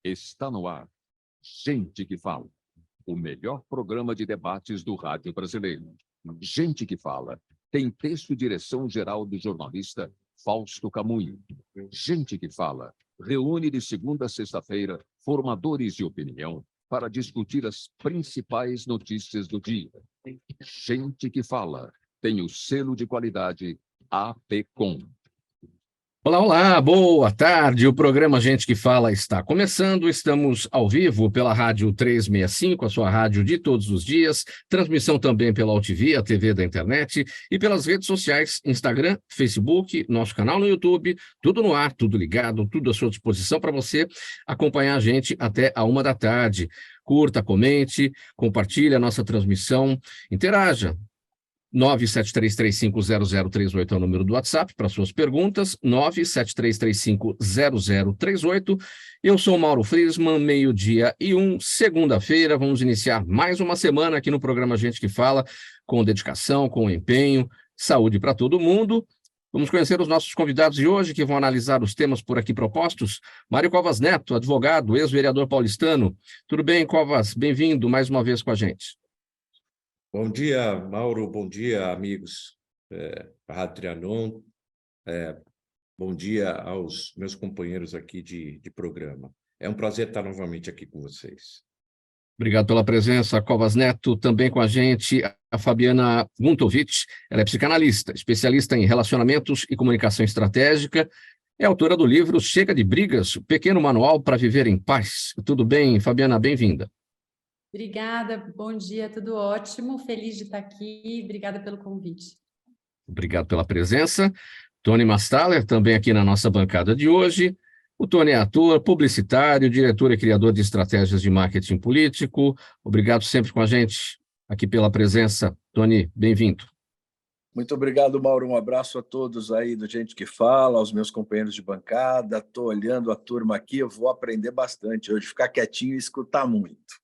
Está no ar. Gente que Fala. O melhor programa de debates do rádio brasileiro. Gente que Fala. Tem texto e direção geral do jornalista Fausto Camunho. Gente que Fala. Reúne de segunda a sexta-feira formadores de opinião para discutir as principais notícias do dia. Gente que Fala. Tem o selo de qualidade APCOM. Olá, olá, boa tarde. O programa Gente que Fala está começando. Estamos ao vivo pela Rádio 365, a sua rádio de todos os dias. Transmissão também pela UTV, a TV da internet, e pelas redes sociais, Instagram, Facebook, nosso canal no YouTube. Tudo no ar, tudo ligado, tudo à sua disposição para você acompanhar a gente até a 13h. Curta, comente, compartilhe a nossa transmissão, interaja. 973350038 é o número do WhatsApp para suas perguntas, 973350038. Eu sou Mauro Friesman, 12:01, segunda-feira. Vamos iniciar mais uma semana aqui no programa Gente que Fala, com dedicação, com empenho, saúde para todo mundo. Vamos conhecer os nossos convidados de hoje, que vão analisar os temas por aqui propostos. Mário Covas Neto, advogado, ex-vereador paulistano. Tudo bem, Covas? Bem-vindo mais uma vez com a gente. Bom dia, Mauro. Bom dia, amigos da Rádio Trianon. Bom dia aos meus companheiros aqui de programa. É um prazer estar novamente aqui com vocês. Obrigado pela presença, Covas Neto. Também com a gente a Fabiana Guntovich. Ela é psicanalista, especialista em relacionamentos e comunicação estratégica. É autora do livro Chega de Brigas, o pequeno manual para viver em paz. Tudo bem, Fabiana? Bem-vinda. Obrigada, bom dia, tudo ótimo, feliz de estar aqui, obrigada pelo convite. Obrigado pela presença. Tony Mastaller, também aqui na nossa bancada de hoje. O Tony é ator, publicitário, diretor e criador de estratégias de marketing político. Obrigado sempre com a gente aqui pela presença. Tony, bem-vindo. Muito obrigado, Mauro. Um abraço a todos aí do Gente que Fala, aos meus companheiros de bancada. Estou olhando a turma aqui, eu vou aprender bastante hoje, ficar quietinho e escutar muito.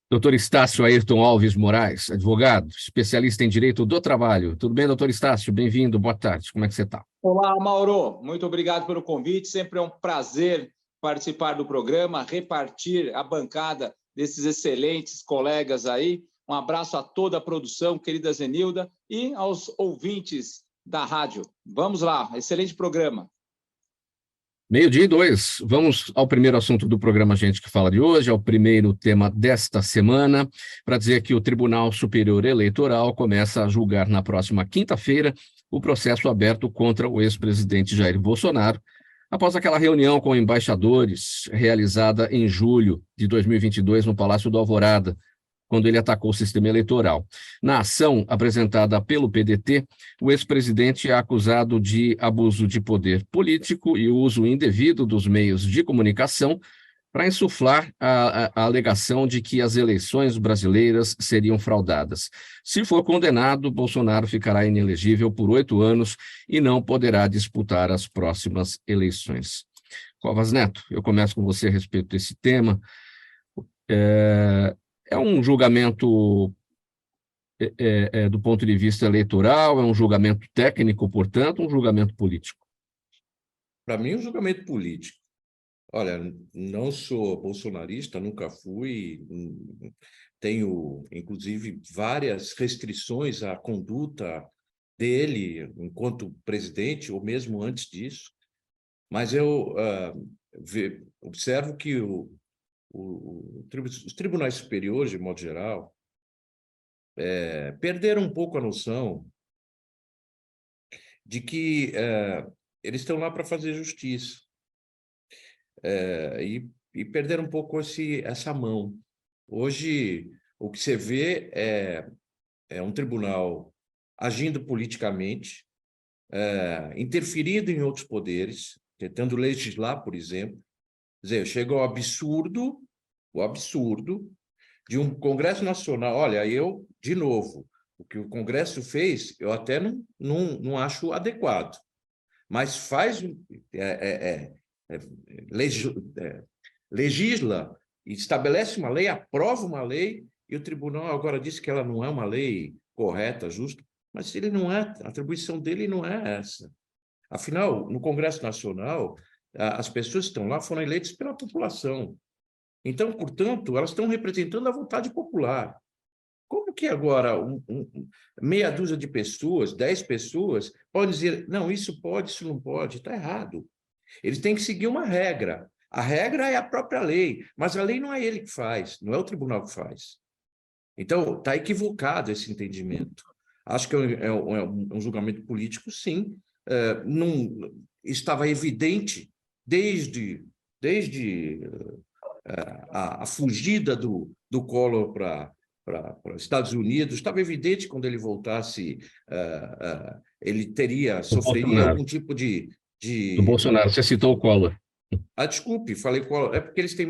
Doutor Estácio Ayrton Alves Moraes, advogado, especialista em Direito do Trabalho. Tudo bem, doutor Estácio? Bem-vindo, boa tarde. Como é que você está? Olá, Mauro. Muito obrigado pelo convite. Sempre é um prazer participar do programa, repartir a bancada desses excelentes colegas aí. Um abraço a toda a produção, querida Zenilda, e aos ouvintes da rádio. Vamos lá, excelente programa. 12:02. Vamos ao primeiro assunto do programa Gente que Fala de hoje, ao primeiro tema desta semana, para dizer que o Tribunal Superior Eleitoral começa a julgar na próxima quinta-feira o processo aberto contra o ex-presidente Jair Bolsonaro, após aquela reunião com embaixadores realizada em julho de 2022 no Palácio do Alvorada, quando ele atacou o sistema eleitoral. Na ação apresentada pelo PDT, o ex-presidente é acusado de abuso de poder político e uso indevido dos meios de comunicação para insuflar a alegação de que as eleições brasileiras seriam fraudadas. Se for condenado, Bolsonaro ficará inelegível por 8 anos e não poderá disputar as próximas eleições. Covas Neto, eu começo com você a respeito desse tema. É um julgamento do ponto de vista eleitoral, é um julgamento técnico, portanto, um julgamento político? Para mim, é um julgamento político. Olha, não sou bolsonarista, nunca fui, tenho, inclusive, várias restrições à conduta dele enquanto presidente, ou mesmo antes disso, mas eu observo que os tribunais superiores, de modo geral, perderam um pouco a noção de que eles estão lá para fazer justiça. E perderam um pouco essa mão. Hoje, o que você vê é um tribunal agindo politicamente, interferindo em outros poderes, tentando legislar, por exemplo. Quer dizer, chega ao absurdo de um Congresso Nacional. Olha, de novo, o que o Congresso fez, eu até não acho adequado, mas legisla, estabelece uma lei, aprova uma lei, e o tribunal agora diz que ela não é uma lei correta, justa, mas ele não é, a atribuição dele não é essa. Afinal, no Congresso Nacional, As pessoas que estão lá foram eleitas pela população. Então, portanto, elas estão representando a vontade popular. Como que agora meia dúzia de pessoas, 10 pessoas, podem dizer, não, isso pode, isso não pode? Está errado. Eles têm que seguir uma regra. A regra é a própria lei, mas a lei não é ele que faz, não é o tribunal que faz. Então, está equivocado esse entendimento. Acho que é um julgamento político, sim. Não, estava evidente desde a fugida do Collor para os Estados Unidos, estava evidente quando ele voltasse, ele sofreria algum tipo de... Do Bolsonaro, você citou o Collor. Desculpe, falei Collor, é porque eles têm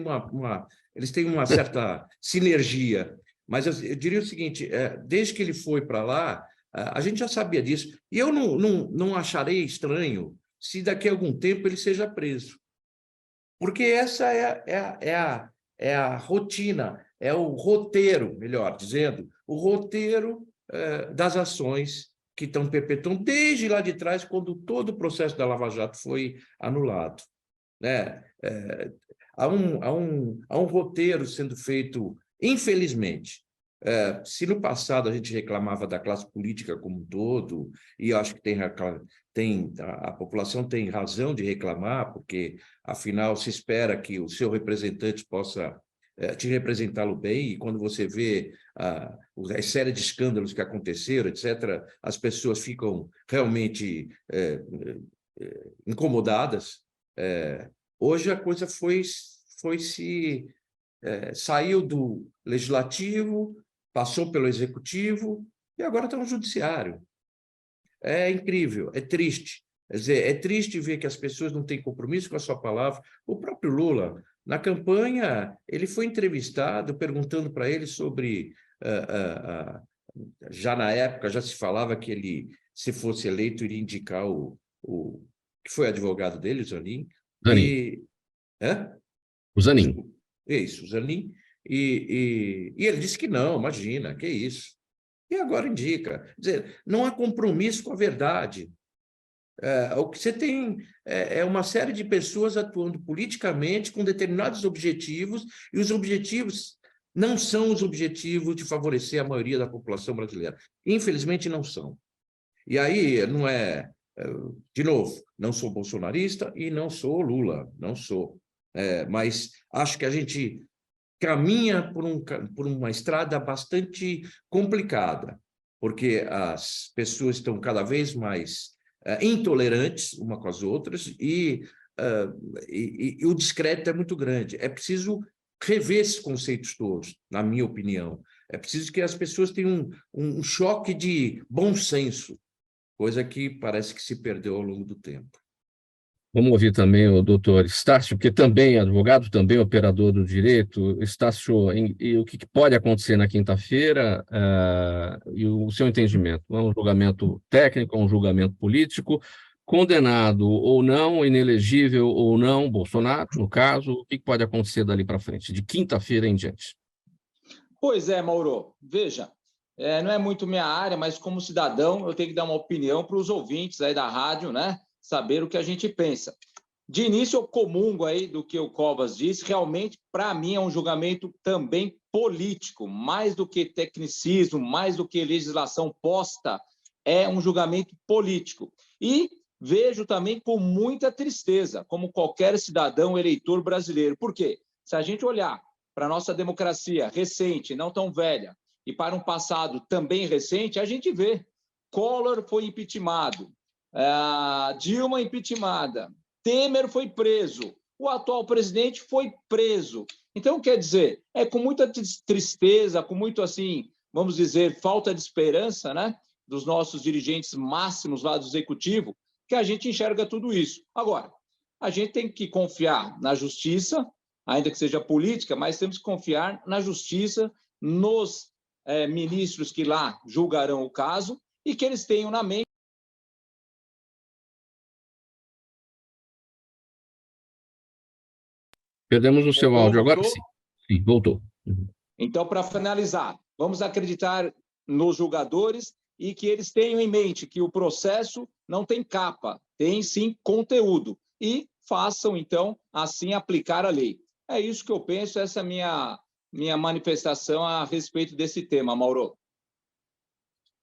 uma certa sinergia, mas eu diria o seguinte, desde que ele foi para lá, a gente já sabia disso, e eu não acharei estranho se daqui a algum tempo ele seja preso. Porque essa é a rotina, é o roteiro, melhor dizendo, o roteiro das ações que estão perpetuando desde lá de trás, quando todo o processo da Lava Jato foi anulado. Né? Há um roteiro sendo feito, infelizmente. Se no passado a gente reclamava da classe política como um todo, e acho que a população tem razão de reclamar, porque, afinal, se espera que o seu representante possa te representá-lo bem, e quando você vê a série de escândalos que aconteceram, etc., as pessoas ficam realmente incomodadas. Hoje a coisa saiu do legislativo, passou pelo executivo e agora está no judiciário. É incrível, é triste. Quer dizer, é triste ver que as pessoas não têm compromisso com a sua palavra. O próprio Lula, na campanha, ele foi entrevistado, perguntando para ele sobre... já na época, já se falava que ele, se fosse eleito, iria indicar que foi advogado dele, o Zanin. Zanin. O Zanin. Isso, o Zanin. E ele disse que não, imagina, que isso. E agora indica. Quer dizer, não há compromisso com a verdade. O que você tem é uma série de pessoas atuando politicamente com determinados objetivos, e os objetivos não são os objetivos de favorecer a maioria da população brasileira. Infelizmente, não são. E aí, não é... De novo, não sou bolsonarista e não sou Lula, não sou. Mas acho que a gente caminha por uma estrada bastante complicada, porque as pessoas estão cada vez mais intolerantes uma com as outras e o descrédito é muito grande. É preciso rever esses conceitos todos, na minha opinião. É preciso que as pessoas tenham um choque de bom senso, coisa que parece que se perdeu ao longo do tempo. Vamos ouvir também o doutor Estácio, que também é advogado, também operador do direito. Estácio, e o que pode acontecer na quinta-feira e o seu entendimento? É um julgamento técnico, um julgamento político, condenado ou não, inelegível ou não, Bolsonaro, no caso, o que pode acontecer dali para frente, de quinta-feira em diante? Pois é, Mauro, veja, não é muito minha área, mas como cidadão eu tenho que dar uma opinião para os ouvintes aí da rádio, né? Saber o que a gente pensa. De início, eu comungo aí do que o Covas disse, realmente, para mim, é um julgamento também político, mais do que tecnicismo, mais do que legislação posta, é um julgamento político. E vejo também com muita tristeza, como qualquer cidadão eleitor brasileiro. Por quê? Se a gente olhar para a nossa democracia recente, não tão velha, e para um passado também recente, a gente vê Collor foi impeachmentado, Dilma impeachmentada, Temer foi preso, o atual presidente foi preso. Então, quer dizer, com muita tristeza, com muito, assim, vamos dizer, falta de esperança, né, dos nossos dirigentes máximos lá do Executivo, que a gente enxerga tudo isso. Agora, a gente tem que confiar na justiça, ainda que seja política, mas temos que confiar na justiça, nos ministros que lá julgarão o caso e que eles tenham na mente. Perdemos o seu áudio agora? Sim. Sim, voltou. Então, para finalizar, vamos acreditar nos julgadores e que eles tenham em mente que o processo não tem capa, tem sim conteúdo. E façam, então, assim, aplicar a lei. É isso que eu penso, essa é a minha manifestação a respeito desse tema, Mauro.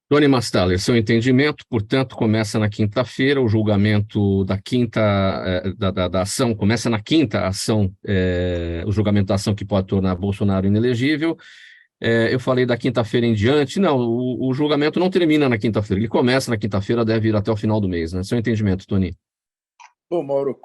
Tony Mastaler, seu entendimento, portanto, começa na quinta-feira, o julgamento da da ação, começa na quinta ação, o julgamento da ação que pode tornar Bolsonaro inelegível. Eu falei da quinta-feira em diante, não, o julgamento não termina na quinta-feira, ele começa na quinta-feira, deve ir até o final do mês, né? Seu entendimento, Tony? Bom, Mauro,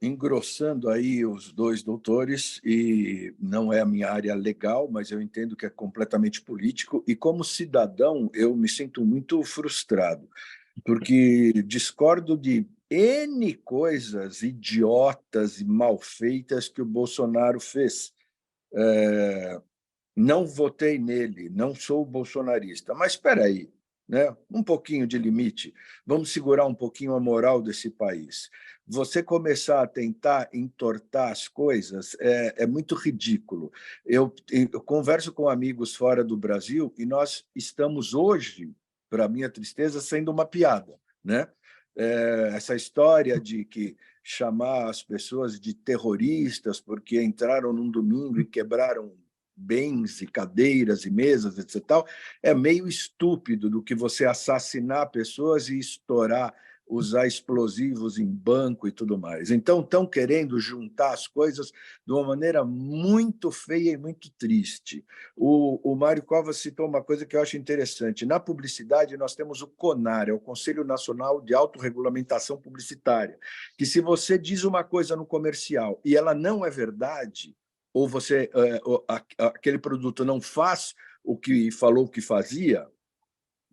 engrossando aí os dois doutores, e não é a minha área legal, mas eu entendo que é completamente político, e como cidadão eu me sinto muito frustrado, porque discordo de N coisas idiotas e mal feitas que o Bolsonaro fez. Não votei nele, não sou bolsonarista, mas espera aí, né? Um pouquinho de limite, vamos segurar um pouquinho a moral desse país. Você começar a tentar entortar as coisas é muito ridículo. Eu converso com amigos fora do Brasil e nós estamos hoje, para minha tristeza, sendo uma piada, né? Essa história de que chamar as pessoas de terroristas porque entraram num domingo e quebraram bens e cadeiras e mesas, etc. É meio estúpido do que você assassinar pessoas e estourar, usar explosivos em banco e tudo mais. Então, estão querendo juntar as coisas de uma maneira muito feia e muito triste. O Mário Covas citou uma coisa que eu acho interessante. Na publicidade, nós temos o CONAR, é o Conselho Nacional de Autorregulamentação Publicitária, que se você diz uma coisa no comercial e ela não é verdade, ou você aquele produto não faz o que falou que fazia,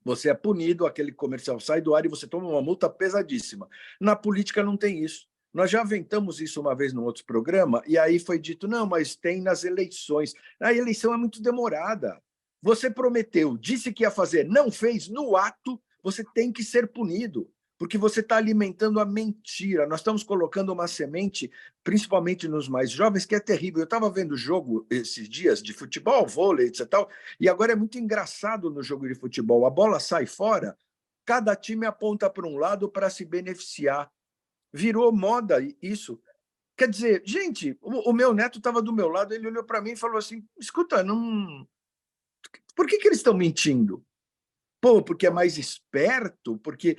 você é punido, aquele comercial sai do ar e você toma uma multa pesadíssima. Na política não tem isso. Nós já aventamos isso uma vez num outro programa, e aí foi dito, não, mas tem nas eleições. A eleição é muito demorada. Você prometeu, disse que ia fazer, não fez, no ato, você tem que ser punido, porque você está alimentando a mentira. Nós estamos colocando uma semente, principalmente nos mais jovens, que é terrível. Eu estava vendo jogo esses dias de futebol, vôlei, etc. E agora é muito engraçado no jogo de futebol. A bola sai fora, cada time aponta para um lado para se beneficiar. Virou moda isso. Quer dizer, gente, o meu neto estava do meu lado, ele olhou para mim e falou assim, escuta, não... por que eles estão mentindo? Pô, porque é mais esperto, porque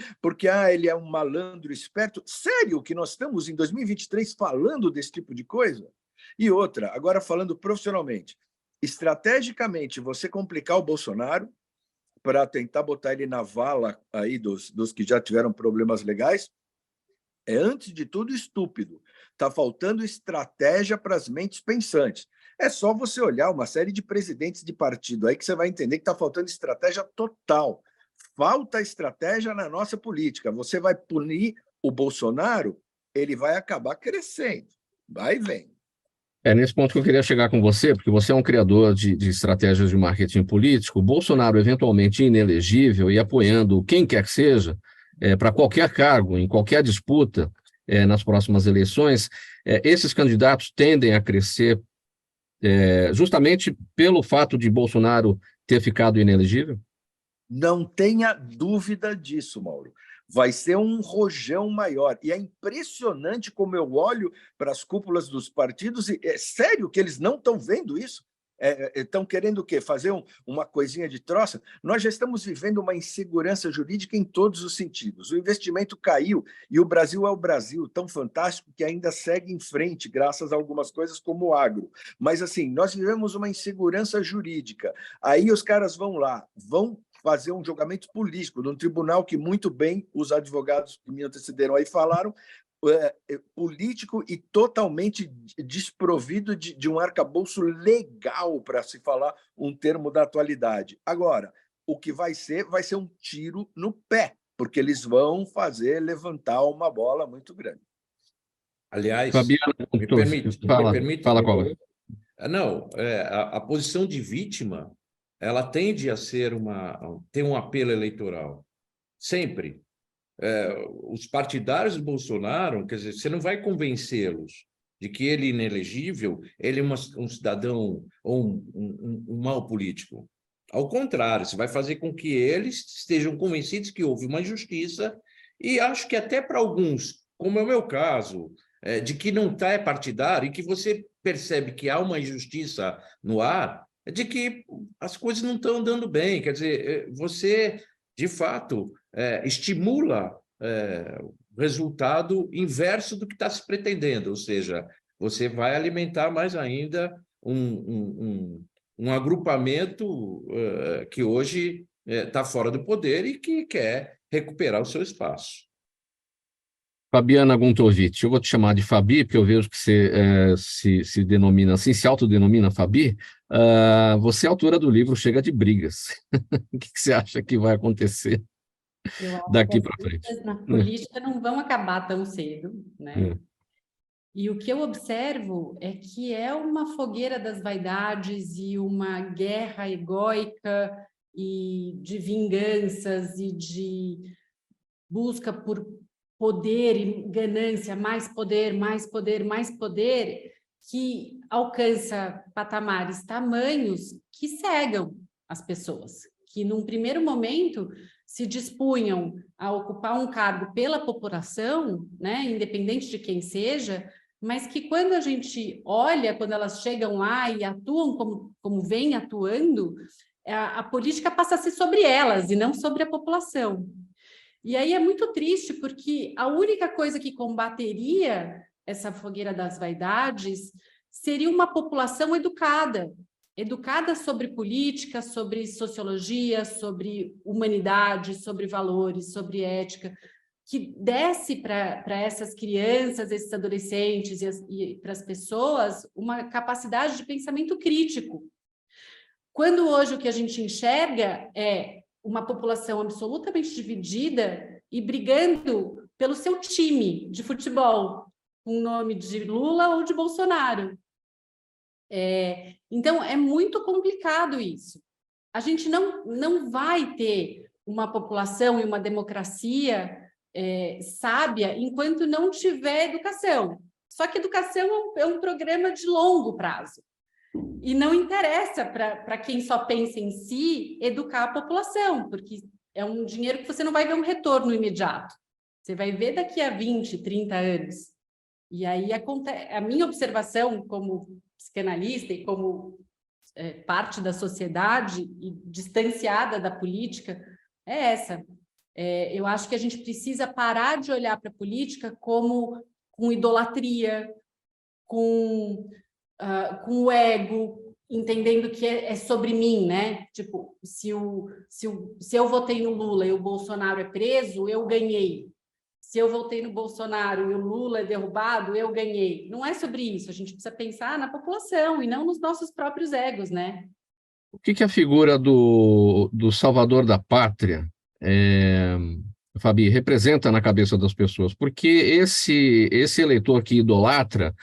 ele é um malandro esperto. Sério que nós estamos em 2023 falando desse tipo de coisa? E outra, agora falando profissionalmente, estrategicamente, você complicar o Bolsonaro para tentar botar ele na vala aí dos que já tiveram problemas legais, é, antes de tudo, estúpido. Está faltando estratégia para as mentes pensantes. É só você olhar uma série de presidentes de partido aí que você vai entender que está faltando estratégia total. Falta estratégia na nossa política. Você vai punir o Bolsonaro, ele vai acabar crescendo. Vai e vem. É nesse ponto que eu queria chegar com você, porque você é um criador de estratégias de marketing político. Bolsonaro, eventualmente inelegível e apoiando quem quer que seja, para qualquer cargo, em qualquer disputa nas próximas eleições, esses candidatos tendem a crescer justamente pelo fato de Bolsonaro ter ficado inelegível? Não tenha dúvida disso, Mauro. Vai ser um rojão maior. E é impressionante como eu olho para as cúpulas dos partidos e é sério que eles não estão vendo isso? Estão querendo o quê? Fazer uma coisinha de troça? Nós já estamos vivendo uma insegurança jurídica em todos os sentidos. O investimento caiu e o Brasil é o Brasil, tão fantástico que ainda segue em frente, graças a algumas coisas como o agro. Mas, assim, nós vivemos uma insegurança jurídica. Aí os caras vão lá, vão fazer um julgamento político num tribunal que muito bem os advogados que me antecederam aí falaram, político e totalmente desprovido de um arcabouço legal, para se falar um termo da atualidade. Agora, o que vai ser um tiro no pé, porque eles vão fazer levantar uma bola muito grande. Aliás, Fabiano, me permite fala qual. Não, a posição de vítima, ela tende a ter um apelo eleitoral, sempre. Os partidários do Bolsonaro, quer dizer, você não vai convencê-los de que ele é inelegível, ele é um cidadão ou um mau político. Ao contrário, você vai fazer com que eles estejam convencidos que houve uma injustiça, e acho que até para alguns, como é o meu caso, de que não é partidário e que você percebe que há uma injustiça no ar, de que as coisas não estão andando bem. Quer dizer, você, de fato, estimula o resultado inverso do que está se pretendendo, ou seja, você vai alimentar mais ainda um agrupamento que hoje está fora do poder e que quer recuperar o seu espaço. Fabiana Guntovitch, eu vou te chamar de Fabi, porque eu vejo que você se denomina assim, se autodenomina Fabi. Você é autora do livro Chega de Brigas. O que você acha que vai acontecer daqui para frente? Na política não vão acabar tão cedo, né? E o que eu observo é que é uma fogueira das vaidades e uma guerra egóica e de vinganças e de busca por poder e ganância, mais poder, mais poder, mais poder, que alcança patamares tamanhos que cegam as pessoas, que num primeiro momento se dispunham a ocupar um cargo pela população, né, independente de quem seja, mas que quando a gente olha, quando elas chegam lá e atuam como vêm atuando, a política passa a ser sobre elas e não sobre a população. E aí é muito triste, porque a única coisa que combateria essa fogueira das vaidades seria uma população educada sobre política, sobre sociologia, sobre humanidade, sobre valores, sobre ética, que desse para essas crianças, esses adolescentes e para as pessoas uma capacidade de pensamento crítico. Quando hoje o que a gente enxerga é uma população absolutamente dividida e brigando pelo seu time de futebol, com o nome de Lula ou de Bolsonaro. Então, é muito complicado isso. A gente não vai ter uma população e uma democracia sábia enquanto não tiver educação. Só que educação é um programa de longo prazo. E não interessa para quem só pensa em si educar a população, porque é um dinheiro que você não vai ver um retorno imediato. Você vai ver daqui a 20, 30 anos. E aí a minha observação como psicanalista e como parte da sociedade e distanciada da política é essa. Eu acho que a gente precisa parar de olhar para a política como com idolatria, com o ego, entendendo que é sobre mim, né? Tipo, se eu votei no Lula e o Bolsonaro é preso, eu ganhei. Se eu votei no Bolsonaro e o Lula é derrubado, eu ganhei. Não é sobre isso, a gente precisa pensar na população e não nos nossos próprios egos, né? O que a figura do salvador da pátria, Fabi, representa na cabeça das pessoas? Porque esse eleitor que idolatra,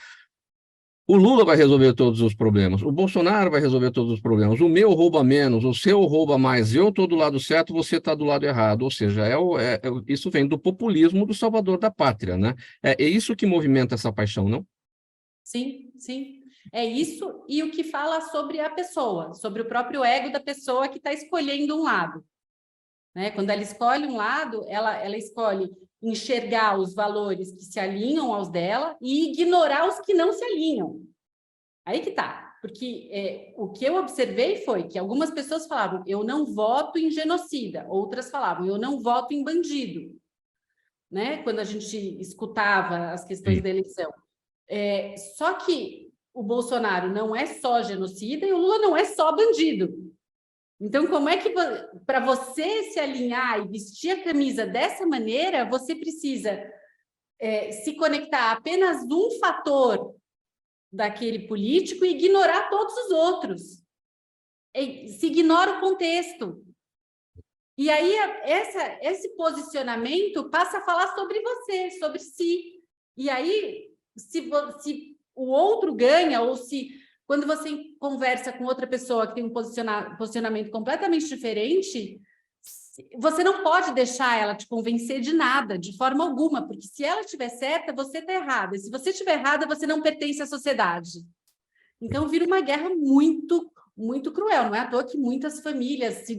o Lula vai resolver todos os problemas, o Bolsonaro vai resolver todos os problemas, o meu rouba menos, o seu rouba mais, eu estou do lado certo, você está do lado errado. Ou seja, isso vem do populismo do salvador da pátria, né? É isso que movimenta essa paixão, não? Sim, sim. É isso e o que fala sobre a pessoa, sobre o próprio ego da pessoa que está escolhendo um lado. Né? Quando ela escolhe um lado, ela escolhe enxergar os valores que se alinham aos dela e ignorar os que não se alinham. Aí que tá. Porque o que eu observei foi que algumas pessoas falavam, eu não voto em genocida, outras falavam, eu não voto em bandido. Né? Quando a gente escutava as questões da eleição. Só que o Bolsonaro não é só genocida e o Lula não é só bandido. Então, como é que, para você se alinhar e vestir a camisa dessa maneira, você precisa se conectar a apenas um fator daquele político e ignorar todos os outros. Se ignora o contexto. E aí, esse posicionamento passa a falar sobre você, sobre si. E aí, se o outro ganha, ou se... Quando você conversa com outra pessoa que tem um posicionamento completamente diferente, você não pode deixar ela te convencer de nada, de forma alguma, porque se ela estiver certa, você está errada. E se você estiver errada, você não pertence à sociedade. Então, vira uma guerra muito, muito cruel. Não é à toa que muitas famílias se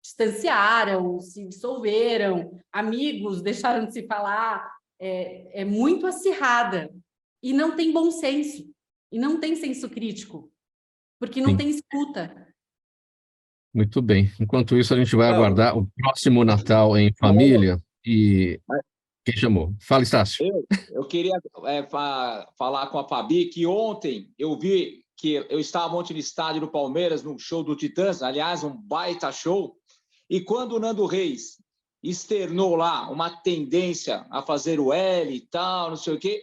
distanciaram, se dissolveram, amigos deixaram de se falar, é muito acirrada e não tem bom senso, e não tem senso crítico, porque não Sim. tem escuta. Muito bem. Enquanto isso, a gente vai Não. aguardar o próximo Natal em família. E quem chamou? Fala, Estácio. Eu queria falar com a Fabi que ontem eu vi que eu estava ontem no estádio do Palmeiras, num show do Titãs, aliás, um baita show, e quando o Nando Reis externou lá uma tendência a fazer o L e tal, não sei o quê,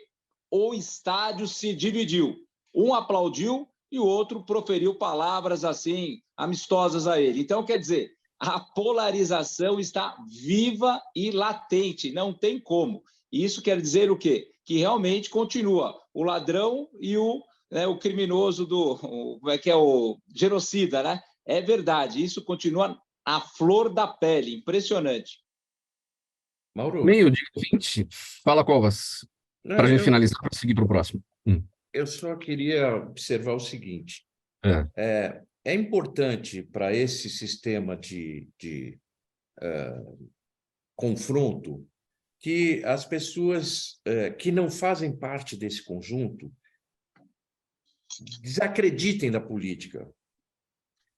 o estádio se dividiu. Um aplaudiu e o outro proferiu palavras assim, amistosas a ele. Então, quer dizer, a polarização está viva e latente, não tem como. E isso quer dizer o quê? Que realmente continua o ladrão e o criminoso o genocida, né? É verdade, isso continua à flor da pele, impressionante. Mauro, 12:20. Fala, Covas. não, Para a gente finalizar, para seguir para o próximo. eu só queria observar o seguinte. É. É importante para esse sistema de confronto que as pessoas que não fazem parte desse conjunto desacreditem da política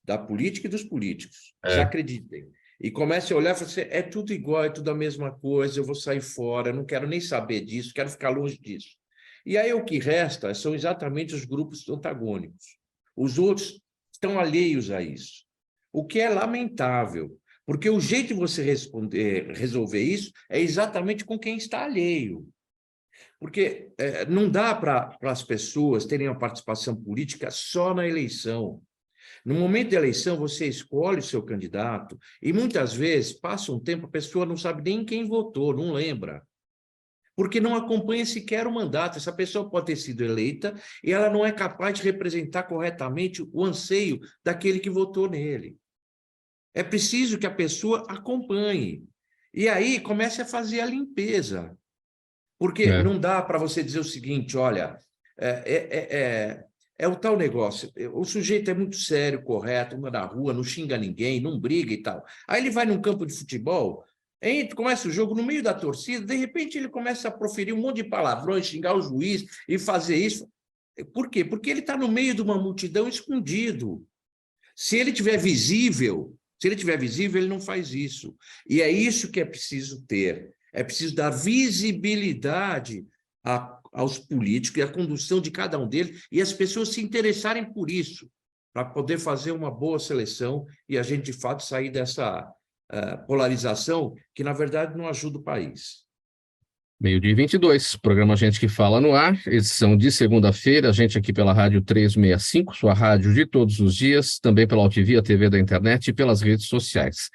e dos políticos. Desacreditem. E comecem a olhar e falar assim, é tudo igual, é tudo a mesma coisa, eu vou sair fora, não quero nem saber disso, quero ficar longe disso. E aí o que resta são exatamente os grupos antagônicos. Os outros estão alheios a isso, o que é lamentável, porque o jeito de você resolver isso é exatamente com quem está alheio. Porque não dá para as pessoas terem uma participação política só na eleição. No momento da eleição, você escolhe o seu candidato e muitas vezes passa um tempo, a pessoa não sabe nem quem votou, não lembra. Porque não acompanha sequer o mandato. Essa pessoa pode ter sido eleita e ela não é capaz de representar corretamente o anseio daquele que votou nele. É preciso que a pessoa acompanhe. E aí comece a fazer a limpeza. Porque não dá para você dizer o seguinte, olha, é o tal negócio, o sujeito é muito sério, correto, anda na rua, não xinga ninguém, não briga e tal. Aí ele vai num campo de futebol, começa o jogo no meio da torcida, de repente ele começa a proferir um monte de palavrões, xingar o juiz e fazer isso. Por quê? Porque ele está no meio de uma multidão escondido. Se ele tiver visível, ele não faz isso. E é isso que é preciso ter. É preciso dar visibilidade aos políticos e a condução de cada um deles e as pessoas se interessarem por isso, para poder fazer uma boa seleção e a gente, de fato, sair dessa polarização que, na verdade, não ajuda o país. 12:22, programa Gente que Fala no ar, edição de segunda-feira, a gente aqui pela Rádio 365, sua rádio de todos os dias, também pela UTV, a TV da internet e pelas redes sociais.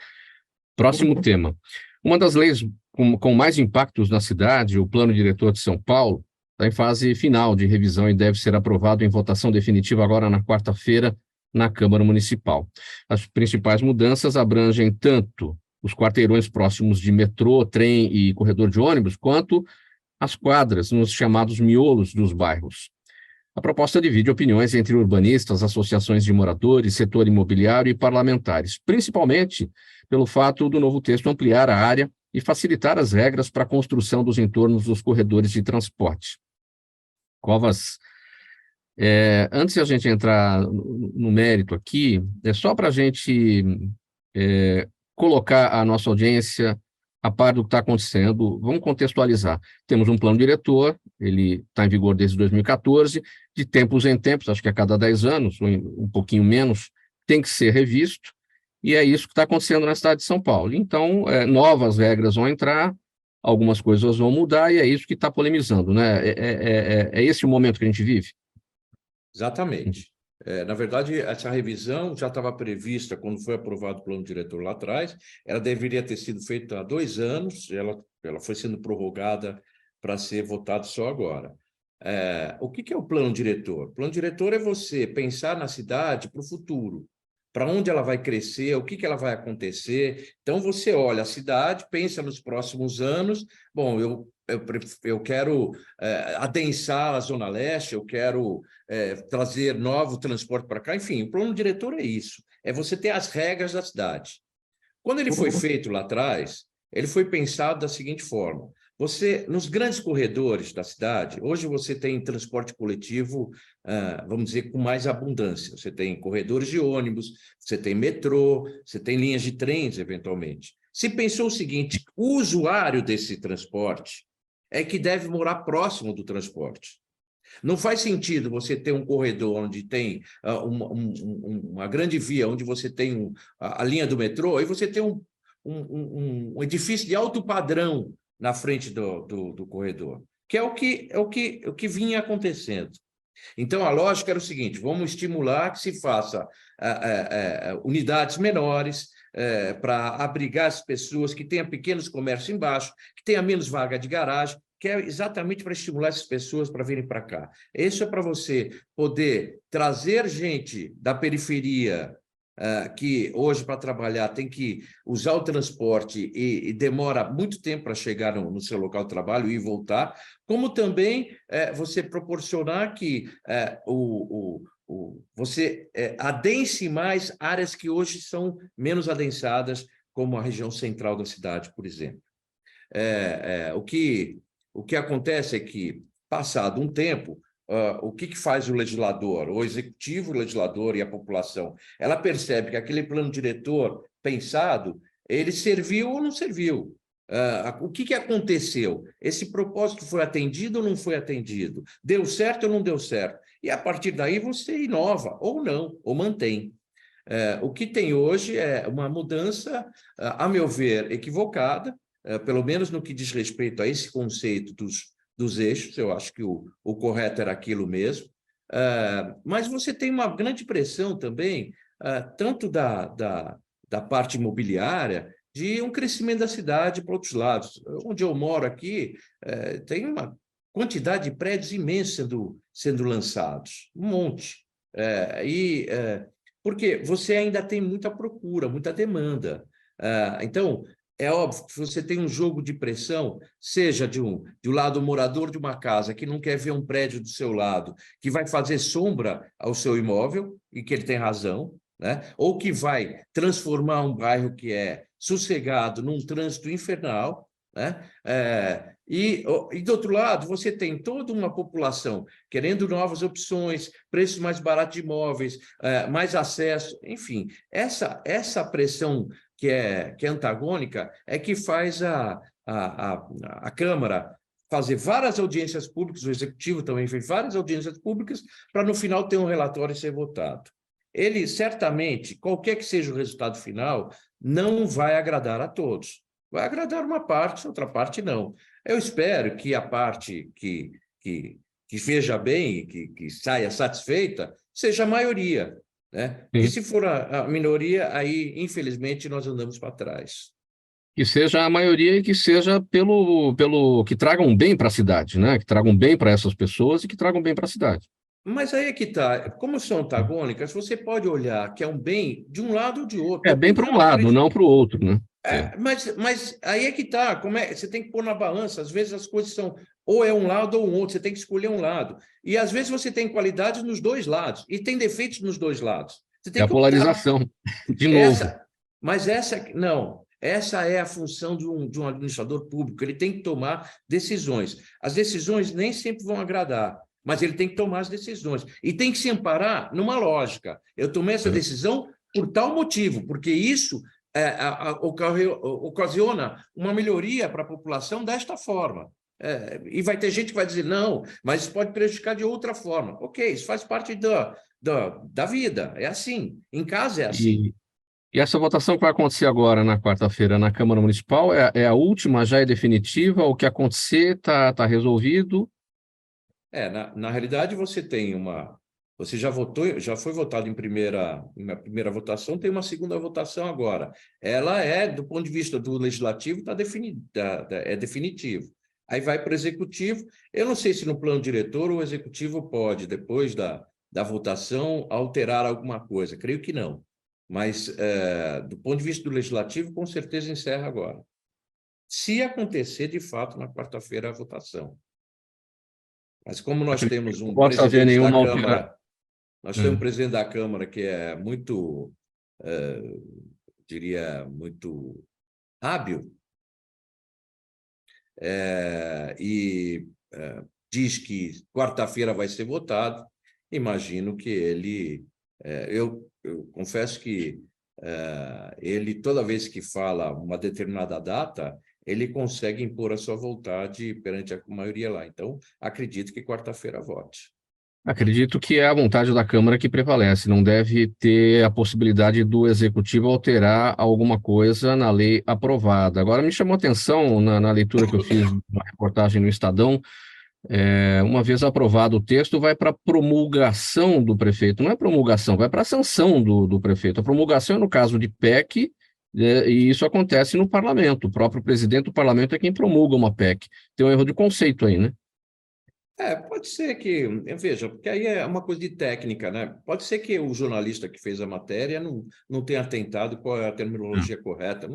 Próximo tema. Uma das leis com mais impactos na cidade, o Plano Diretor de São Paulo, está em fase final de revisão e deve ser aprovado em votação definitiva agora na quarta-feira na Câmara Municipal. As principais mudanças abrangem tanto os quarteirões próximos de metrô, trem e corredor de ônibus, quanto as quadras nos chamados miolos dos bairros. A proposta divide opiniões entre urbanistas, associações de moradores, setor imobiliário e parlamentares, principalmente pelo fato do novo texto ampliar a área e facilitar as regras para a construção dos entornos dos corredores de transporte. Covas, antes de a gente entrar no mérito aqui, é só para a gente colocar a nossa audiência a par do que está acontecendo. Vamos contextualizar. Temos um plano diretor, ele está em vigor desde 2014, de tempos em tempos, acho que a cada 10 anos, ou um pouquinho menos, tem que ser revisto, e é isso que está acontecendo na cidade de São Paulo. Então, novas regras vão entrar, algumas coisas vão mudar, e é isso que está polemizando, né? É esse o momento que a gente vive? Exatamente. Na verdade, essa revisão já estava prevista quando foi aprovado o plano diretor lá atrás, ela deveria ter sido feita há 2 anos, ela foi sendo prorrogada para ser votada só agora. O que é o plano diretor? O plano diretor é você pensar na cidade para o futuro, para onde ela vai crescer, o que ela vai acontecer. Então, você olha a cidade, pensa nos próximos anos, bom, eu quero adensar a Zona Leste, eu quero trazer novo transporte para cá, enfim, o plano diretor é isso, é você ter as regras da cidade. Quando ele foi feito lá atrás, ele foi pensado da seguinte forma, nos grandes corredores da cidade, hoje você tem transporte coletivo, vamos dizer, com mais abundância. Você tem corredores de ônibus, você tem metrô, você tem linhas de trens, eventualmente. Se pensou o seguinte, o usuário desse transporte é que deve morar próximo do transporte. Não faz sentido você ter um corredor onde tem uma grande via, onde você tem a linha do metrô, e você tem um edifício de alto padrão na frente do corredor, que é o que vinha acontecendo. Então, a lógica era o seguinte, vamos estimular que se faça unidades menores para abrigar as pessoas, que tenham pequenos comércios embaixo, que tenha menos vaga de garagem, que é exatamente para estimular essas pessoas para virem para cá. Isso é para você poder trazer gente da periferia, que hoje, para trabalhar, tem que usar o transporte e demora muito tempo para chegar no seu local de trabalho e voltar, como também você proporcionar que você adense mais áreas que hoje são menos adensadas, como a região central da cidade, por exemplo. O que acontece é que, passado um tempo, o que faz o legislador, o executivo, o legislador e a população? Ela percebe que aquele plano diretor pensado, ele serviu ou não serviu. O que aconteceu? Esse propósito foi atendido ou não foi atendido? Deu certo ou não deu certo? E, a partir daí, você inova, ou não, ou mantém. O que tem hoje é uma mudança, a meu ver, equivocada, pelo menos no que diz respeito a esse conceito dos eixos, eu acho que o correto era aquilo mesmo, mas você tem uma grande pressão também, tanto da parte imobiliária, de um crescimento da cidade para outros lados. Onde eu moro aqui, tem uma quantidade de prédios imensa sendo lançados, um monte. Porque você ainda tem muita procura, muita demanda. Então, é óbvio que você tem um jogo de pressão, seja de um lado morador de uma casa que não quer ver um prédio do seu lado, que vai fazer sombra ao seu imóvel, e que ele tem razão, né? Ou que vai transformar um bairro que é sossegado num trânsito infernal, né? E, do outro lado, você tem toda uma população querendo novas opções, preços mais baratos de imóveis, mais acesso, enfim. Essa pressão que é antagônica é que faz a Câmara fazer várias audiências públicas, o Executivo também fez várias audiências públicas, para no final ter um relatório e ser votado. Ele, certamente, qualquer que seja o resultado final, não vai agradar a todos. Vai agradar uma parte, outra parte não. Eu espero que a parte que veja bem, que saia satisfeita, seja a maioria, né? E se for a minoria, aí, infelizmente, nós andamos para trás. Que seja a maioria e que seja pelo que tragam bem para a cidade, né? Que tragam bem para essas pessoas e que tragam bem para a cidade. Mas aí é que está. Como são antagônicas, você pode olhar que é um bem de um lado ou de outro. É bem para um lado, não para o outro, né? Mas aí é que está. Você tem que pôr na balança. Às vezes as coisas são ou é um lado ou um outro. Você tem que escolher um lado. E às vezes você tem qualidades nos dois lados e tem defeitos nos dois lados. Você tem a polarização, de novo. Essa é a função de um administrador público. Ele tem que tomar decisões. As decisões nem sempre vão agradar, mas ele tem que tomar as decisões. E tem que se amparar numa lógica. Eu tomei essa decisão por tal motivo, porque isso ocasiona uma melhoria para a população desta forma. E vai ter gente que vai dizer, não, mas isso pode prejudicar de outra forma. Ok, isso faz parte da vida, é assim. Em casa é assim. E essa votação que vai acontecer agora, na quarta-feira, na Câmara Municipal, é a última, já é definitiva? O que acontecer está resolvido? Na realidade, você tem você já votou, já foi votado em primeira votação, tem uma segunda votação agora. Ela do ponto de vista do legislativo, é definitivo. Aí vai para o executivo. Eu não sei se no plano diretor o executivo pode, depois da votação, alterar alguma coisa. Creio que não. Mas, do ponto de vista do legislativo, com certeza encerra agora. Se acontecer, de fato, na quarta-feira a votação. Mas como nós temos um presidente da Câmara, temos um presidente da Câmara que é muito, diria, muito hábil, diz que quarta-feira vai ser votado, imagino que ele... eu confesso que ele, toda vez que fala uma determinada data, ele consegue impor a sua vontade perante a maioria lá. Então, acredito que quarta-feira vote. Acredito que é a vontade da Câmara que prevalece, não deve ter a possibilidade do Executivo alterar alguma coisa na lei aprovada. Agora, me chamou a atenção, na leitura que eu fiz uma reportagem no Estadão, uma vez aprovado o texto, vai para a promulgação do prefeito, não é promulgação, vai para a sanção do prefeito. A promulgação é no caso de PEC, e isso acontece no parlamento, o próprio presidente do parlamento é quem promulga uma PEC. Tem um erro de conceito aí, né? Pode ser que, veja, porque aí é uma coisa de técnica, né? Pode ser que o jornalista que fez a matéria não tenha atentado qual é a terminologia correta,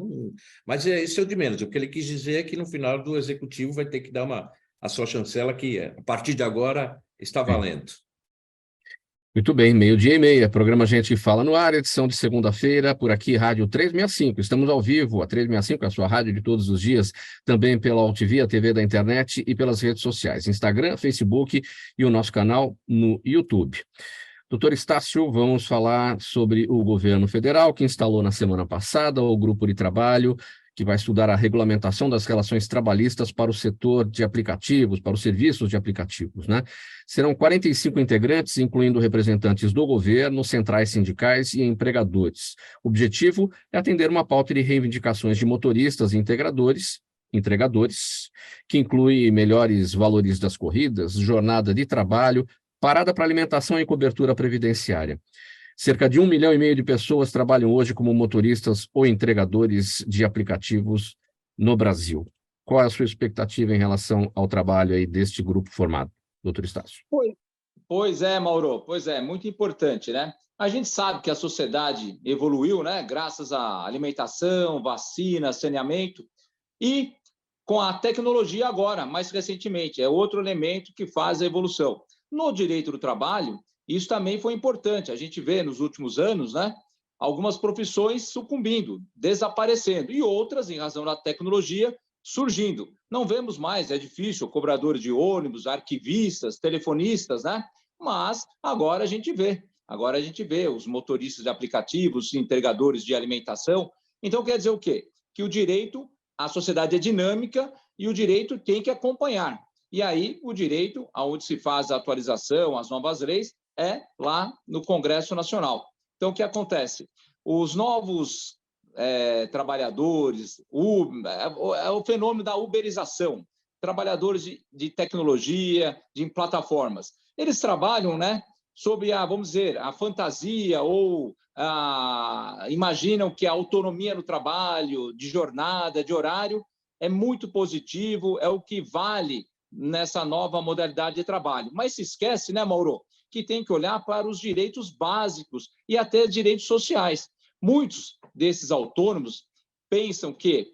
mas isso é o de menos. O que ele quis dizer é que no final do executivo vai ter que dar a sua chancela, que a partir de agora está valendo. Muito bem, 12:30, programa Gente que Fala no ar, edição de segunda-feira, por aqui, Rádio 365. Estamos ao vivo, a 365, a sua rádio de todos os dias, também pela Altivia, a TV da internet e pelas redes sociais, Instagram, Facebook e o nosso canal no YouTube. Doutor Estácio, vamos falar sobre o governo federal, que instalou na semana passada o grupo de trabalho que vai estudar a regulamentação das relações trabalhistas para o setor de aplicativos, para os serviços de aplicativos, né? Serão 45 integrantes, incluindo representantes do governo, centrais sindicais e empregadores. O objetivo é atender uma pauta de reivindicações de motoristas e entregadores, que inclui melhores valores das corridas, jornada de trabalho, parada para alimentação e cobertura previdenciária. Cerca de 1,5 milhão de pessoas trabalham hoje como motoristas ou entregadores de aplicativos no Brasil. Qual é a sua expectativa em relação ao trabalho aí deste grupo formado, doutor Estácio? Pois é, Mauro, muito importante, né? A gente sabe que a sociedade evoluiu, né? Graças à alimentação, vacina, saneamento, e com a tecnologia agora, mais recentemente, é outro elemento que faz a evolução. No direito do trabalho, isso também foi importante. A gente vê nos últimos anos, né, algumas profissões sucumbindo, desaparecendo, e outras, em razão da tecnologia, surgindo. Não vemos mais, é difícil, cobradores de ônibus, arquivistas, telefonistas, né? Mas agora a gente vê. Agora a gente vê os motoristas de aplicativos, entregadores de alimentação. Então, quer dizer o quê? Que o direito, a sociedade é dinâmica e o direito tem que acompanhar. E aí, o direito, onde se faz a atualização, as novas leis, é lá no Congresso Nacional. Então, o que acontece? Os novos trabalhadores, é o fenômeno da uberização, trabalhadores de tecnologia, de plataformas. Eles trabalham, né, sob vamos dizer, a fantasia ou imaginam que a autonomia no trabalho, de jornada, de horário, é muito positivo, é o que vale nessa nova modalidade de trabalho. Mas se esquece, né, Mauro, que tem que olhar para os direitos básicos e até direitos sociais. Muitos desses autônomos pensam que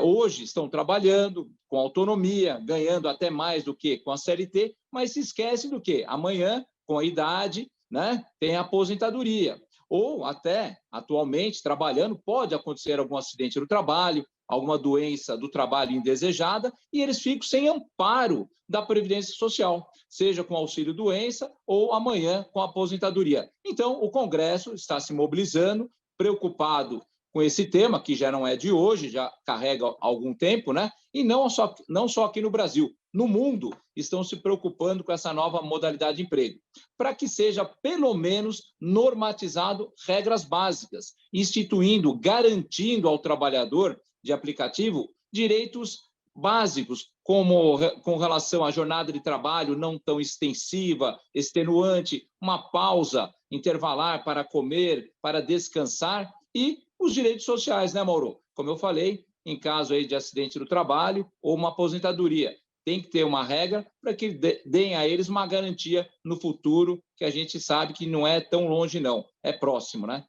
hoje estão trabalhando com autonomia, ganhando até mais do que com a CLT, mas se esquecem do que amanhã, com a idade, né, tem a aposentadoria. Ou até, atualmente, trabalhando, pode acontecer algum acidente no trabalho, alguma doença do trabalho indesejada, e eles ficam sem amparo da Previdência Social, seja com auxílio-doença ou amanhã com aposentadoria. Então, o Congresso está se mobilizando, preocupado com esse tema, que já não é de hoje, já carrega algum tempo, né? E não só aqui no Brasil, no mundo, estão se preocupando com essa nova modalidade de emprego, para que seja, pelo menos, normatizado regras básicas, instituindo, garantindo ao trabalhador de aplicativo direitos básicos, como com relação à jornada de trabalho não tão extensiva, extenuante, uma pausa intervalar para comer, para descansar, e os direitos sociais, né, Mauro? Como eu falei, em caso aí de acidente do trabalho ou uma aposentadoria. Tem que ter uma regra para que deem a eles uma garantia no futuro, que a gente sabe que não é tão longe, não. É próximo, né?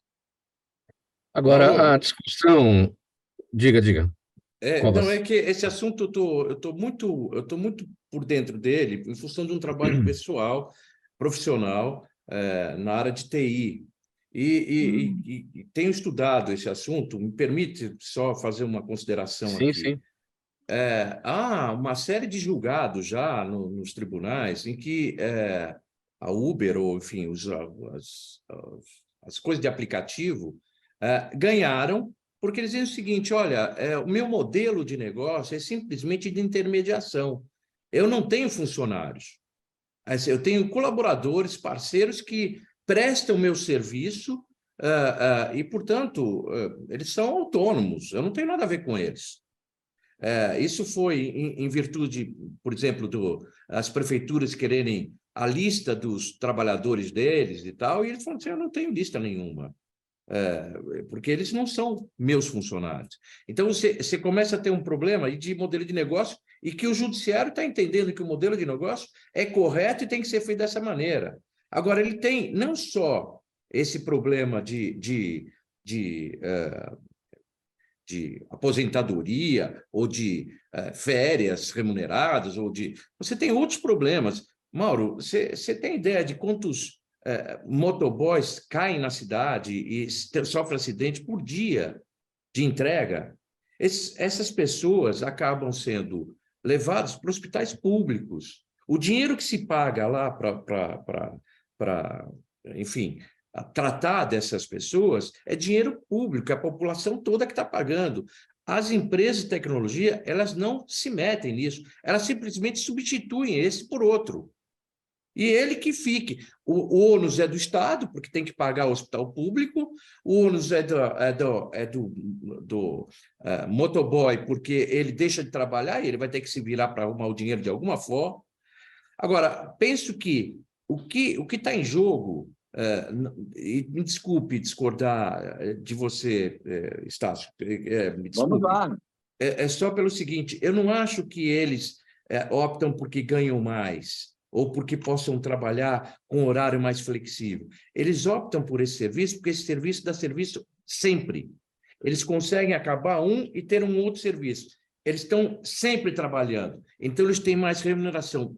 Agora, Mauro, a discussão... Diga. Não, é que esse assunto eu tô muito por dentro dele, em função de um trabalho pessoal, profissional, na área de TI. E tenho estudado esse assunto. Me permite só fazer uma consideração aqui. Sim. há uma série de julgados já nos tribunais em que a Uber, ou enfim, as coisas de aplicativo, ganharam, porque eles dizem o seguinte: olha, o meu modelo de negócio é simplesmente de intermediação. Eu não tenho funcionários. Eu tenho colaboradores, parceiros que prestam o meu serviço e, portanto, eles são autônomos. Eu não tenho nada a ver com eles. Isso foi em virtude, por exemplo, as prefeituras quererem a lista dos trabalhadores deles e tal, e eles falaram assim: eu não tenho lista nenhuma, porque eles não são meus funcionários. Então, você começa a ter um problema de modelo de negócio e que o judiciário está entendendo que o modelo de negócio é correto e tem que ser feito dessa maneira. Agora, ele tem não só esse problema de aposentadoria ou de férias remuneradas, você tem outros problemas. Mauro, você tem ideia de quantos motoboys caem na cidade e sofrem acidente por dia de entrega? Essas pessoas acabam sendo levadas para hospitais públicos. O dinheiro que se paga lá para enfim, tratar dessas pessoas é dinheiro público, é a população toda que está pagando. As empresas de tecnologia, elas não se metem nisso, elas simplesmente substituem esse por outro. E ele que fique. O ônus é do Estado, porque tem que pagar o hospital público, o ônus é do motoboy, porque ele deixa de trabalhar e ele vai ter que se virar para arrumar o dinheiro de alguma forma. Agora, penso que o que está em jogo, e me desculpe discordar de você, Estácio, me desculpe. Vamos lá. É só pelo seguinte: eu não acho que eles optam porque ganham mais ou porque possam trabalhar com horário mais flexível. Eles optam por esse serviço porque esse serviço dá serviço sempre. Eles conseguem acabar um e ter um outro serviço. Eles estão sempre trabalhando, então eles têm mais remuneração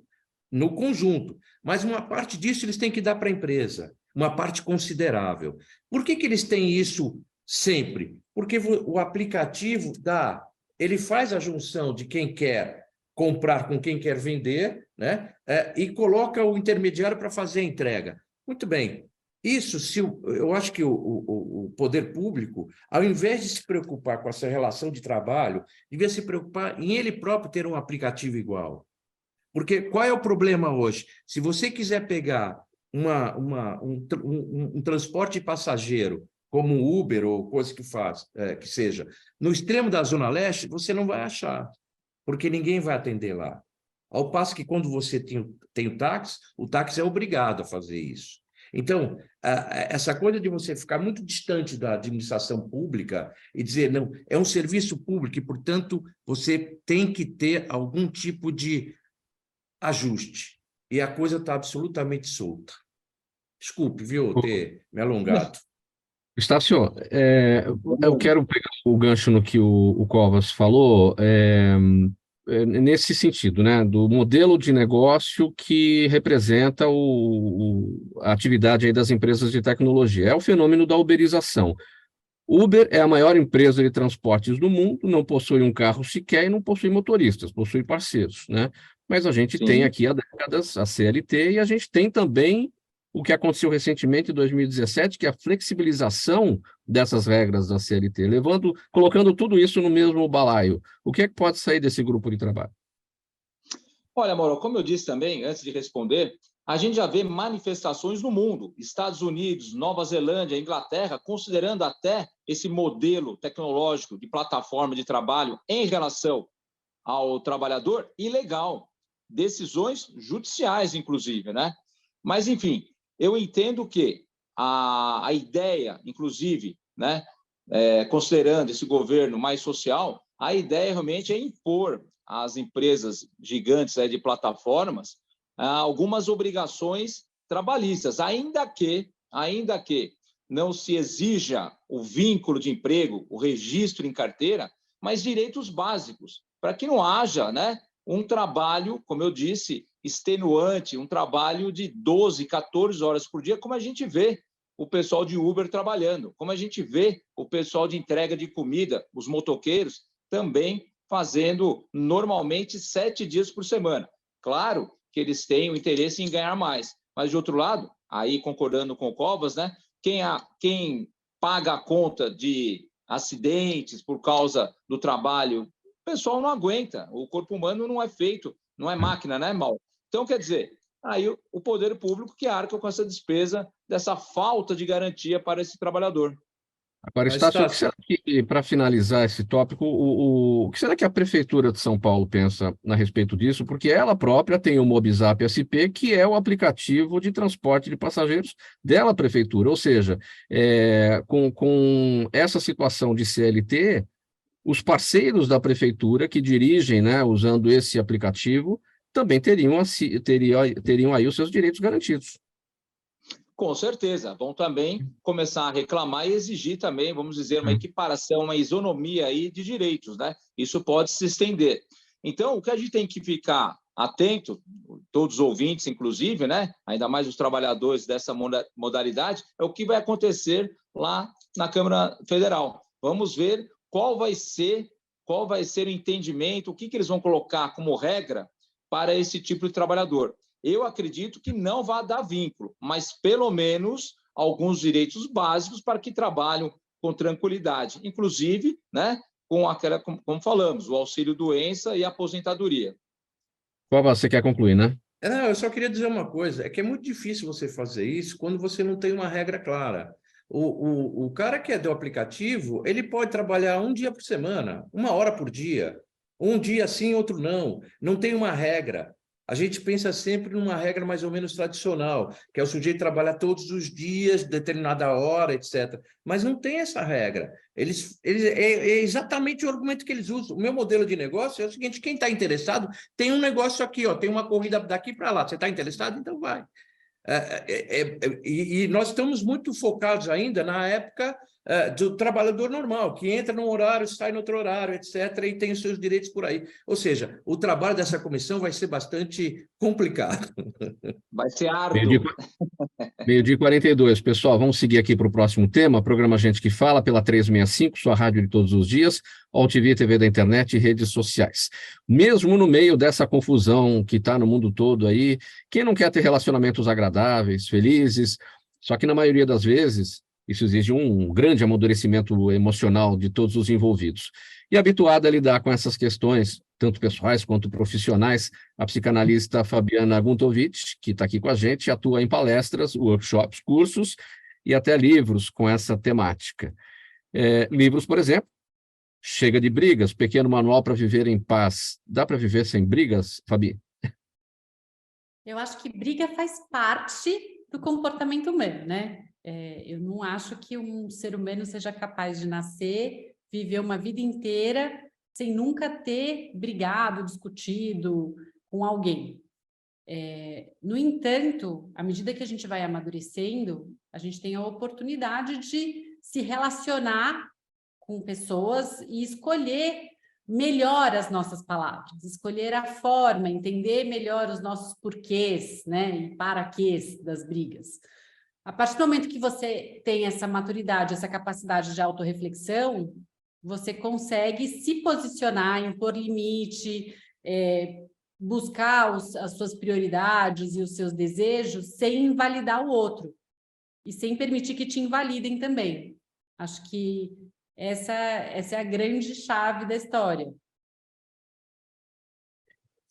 no conjunto, mas uma parte disso eles têm que dar para a empresa, uma parte considerável. Por que eles têm isso sempre? Porque o aplicativo ele faz a junção de quem quer comprar com quem quer vender, né? E coloca o intermediário para fazer a entrega. Muito bem. Isso, eu acho que o poder público, ao invés de se preocupar com essa relação de trabalho, devia se preocupar em ele próprio ter um aplicativo igual. Porque qual é o problema hoje? Se você quiser pegar um transporte passageiro, como o Uber ou coisa que seja, no extremo da Zona Leste, você não vai achar, porque ninguém vai atender lá. Ao passo que quando você tem o táxi é obrigado a fazer isso. Então, essa coisa de você ficar muito distante da administração pública e dizer, não, é um serviço público e, portanto, você tem que ter algum tipo de ajuste. E a coisa está absolutamente solta. Desculpe, viu, ter me alongado. Estácio, eu quero pegar o gancho no que o Covas falou, nesse sentido, né, do modelo de negócio que representa a atividade aí das empresas de tecnologia. É o fenômeno da uberização. Uber é a maior empresa de transportes do mundo, não possui um carro sequer e não possui motoristas, possui parceiros, né? Mas a gente tem aqui há décadas a CLT e a gente tem também o que aconteceu recentemente em 2017, que é a flexibilização dessas regras da CLT, colocando tudo isso no mesmo balaio. O que é que pode sair desse grupo de trabalho? Olha, Mauro, como eu disse também, antes de responder, a gente já vê manifestações no mundo, Estados Unidos, Nova Zelândia, Inglaterra, considerando até esse modelo tecnológico de plataforma de trabalho em relação ao trabalhador ilegal. Decisões judiciais, inclusive, né? Mas, enfim, eu entendo que a ideia, inclusive, né, considerando esse governo mais social, a ideia realmente é impor às empresas gigantes de plataformas algumas obrigações trabalhistas, ainda que não se exija o vínculo de emprego, o registro em carteira, mas direitos básicos, para que não haja, né, um trabalho, como eu disse, extenuante, um trabalho de 12, 14 horas por dia, como a gente vê o pessoal de Uber trabalhando, como a gente vê o pessoal de entrega de comida, os motoqueiros, também fazendo normalmente 7 dias por semana. Claro que eles têm o interesse em ganhar mais, mas, de outro lado, aí concordando com o Covas, né, quem paga a conta de acidentes por causa do trabalho, o pessoal não aguenta, o corpo humano não é feito, não é máquina, né, Mal? Então, quer dizer, aí o poder público que arca com essa despesa dessa falta de garantia para esse trabalhador. Agora, Estácio, o que será que, para finalizar esse tópico, o que será que a Prefeitura de São Paulo pensa a respeito disso? Porque ela própria tem o Mobizap SP, que é o aplicativo de transporte de passageiros dela, Prefeitura. Ou seja, com essa situação de CLT, os parceiros da Prefeitura que dirigem, né, usando esse aplicativo, também teriam aí os seus direitos garantidos. Com certeza, vão também começar a reclamar e exigir também, vamos dizer, uma equiparação, uma isonomia aí de direitos, né? Isso pode se estender. Então, o que a gente tem que ficar atento, todos os ouvintes, inclusive, né? Ainda mais os trabalhadores dessa modalidade, é o que vai acontecer lá na Câmara Federal. Vamos ver qual vai ser o entendimento, o que eles vão colocar como regra para esse tipo de trabalhador. Eu acredito que não vai dar vínculo, mas pelo menos alguns direitos básicos para que trabalhem com tranquilidade, inclusive, né, com aquela, como falamos, o auxílio-doença e a aposentadoria. Qual você quer concluir, né? Não, eu só queria dizer uma coisa, é que é muito difícil você fazer isso quando você não tem uma regra clara. O cara que é do aplicativo, ele pode trabalhar um dia por semana, 1 hora por dia, um dia sim, outro não. Não tem uma regra. A gente pensa sempre numa regra mais ou menos tradicional, que é o sujeito trabalhar todos os dias, determinada hora, etc. Mas não tem essa regra. É exatamente o argumento que eles usam. O meu modelo de negócio é o seguinte: quem está interessado, tem um negócio aqui, ó, tem uma corrida daqui para lá. Você está interessado? Então vai. E nós estamos muito focados ainda na época do trabalhador normal, que entra num horário, sai no outro horário, etc., e tem os seus direitos por aí. Ou seja, o trabalho dessa comissão vai ser bastante complicado. Vai ser árduo. Meio-dia e 42. Pessoal, vamos seguir aqui para o próximo tema. Programa Gente que Fala, pela 365, sua rádio de todos os dias, AllTV, TV da internet e redes sociais. Mesmo no meio dessa confusão que está no mundo todo aí, quem não quer ter relacionamentos agradáveis, felizes? Só que na maioria das vezes, isso exige um grande amadurecimento emocional de todos os envolvidos. E habituada a lidar com essas questões, tanto pessoais quanto profissionais, a psicanalista Fabiana Guntovich, que está aqui com a gente, atua em palestras, workshops, cursos e até livros com essa temática. Livros, por exemplo, Chega de Brigas, Pequeno Manual para Viver em Paz. Dá para viver sem brigas, Fabi? Eu acho que briga faz parte do comportamento humano, né? Eu não acho que um ser humano seja capaz de nascer, viver uma vida inteira sem nunca ter brigado, discutido com alguém. No entanto, à medida que a gente vai amadurecendo, a gente tem a oportunidade de se relacionar com pessoas e escolher melhor as nossas palavras, escolher a forma, entender melhor os nossos porquês, né, e paraquês das brigas. A partir do momento que você tem essa maturidade, essa capacidade de autorreflexão, você consegue se posicionar, impor limite, buscar as suas prioridades e os seus desejos sem invalidar o outro e sem permitir que te invalidem também. Acho que essa é a grande chave da história.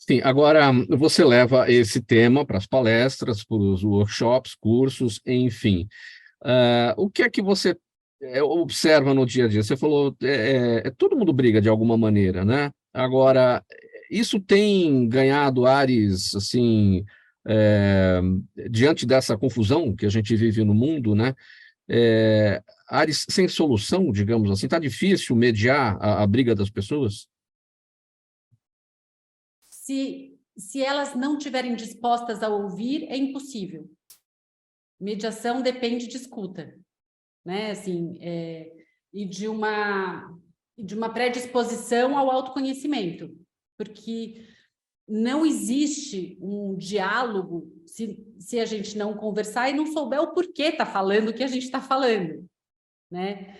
Sim, agora você leva esse tema para as palestras, para os workshops, cursos, enfim. O que é que você observa no dia a dia? Você falou, todo mundo briga de alguma maneira, né? Agora, isso tem ganhado ares, assim, diante dessa confusão que a gente vive no mundo, né? Ares sem solução, digamos assim. Está difícil mediar a briga das pessoas? Se elas não estiverem dispostas a ouvir, é impossível. Mediação depende de escuta, né? Assim, e de uma predisposição ao autoconhecimento, porque não existe um diálogo se a gente não conversar e não souber o porquê está falando o que a gente está falando, né?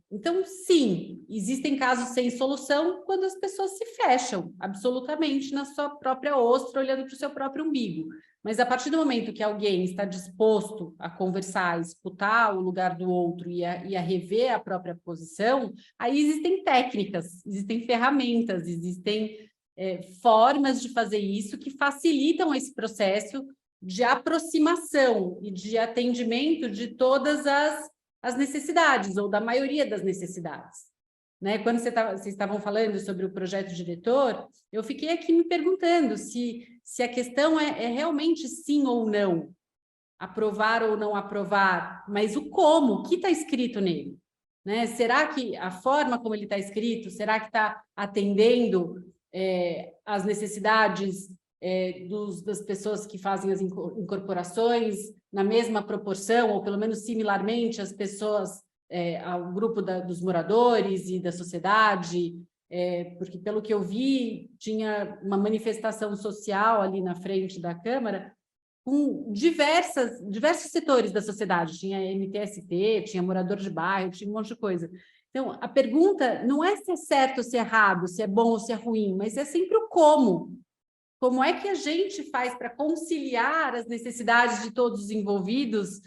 Então, sim, existem casos sem solução quando as pessoas se fecham absolutamente na sua própria ostra, olhando para o seu próprio umbigo. Mas a partir do momento que alguém está disposto a conversar, a escutar o lugar do outro e a rever a própria posição, aí existem técnicas, existem ferramentas, existem formas de fazer isso que facilitam esse processo de aproximação e de atendimento de todas as necessidades, ou da maioria das necessidades. Né? Quando vocês estavam falando sobre o projeto diretor, eu fiquei aqui me perguntando se a questão é realmente sim ou não, aprovar ou não aprovar, mas o como, o que está escrito nele. Né? Será que a forma como ele está escrito, será que está atendendo as necessidades das pessoas que fazem as incorporações na mesma proporção, ou pelo menos similarmente, as pessoas, ao grupo dos moradores e da sociedade, porque, pelo que eu vi, tinha uma manifestação social ali na frente da Câmara com diversos setores da sociedade, tinha MTST, tinha morador de bairro, tinha um monte de coisa. Então, a pergunta não é se é certo ou se é errado, se é bom ou se é ruim, mas é sempre o como. Como é que a gente faz para conciliar as necessidades de todos os envolvidos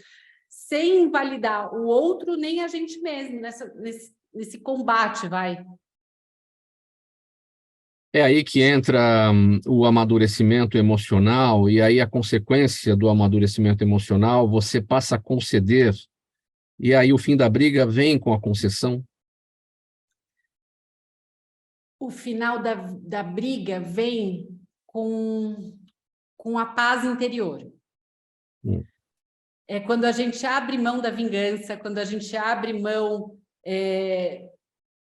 sem invalidar o outro nem a gente mesmo nesse combate, vai? É aí que entra o amadurecimento emocional, e aí a consequência do amadurecimento emocional, você passa a conceder, e aí o fim da briga vem com a concessão? O final da briga vem com a paz interior. É quando a gente abre mão da vingança, quando a gente abre mão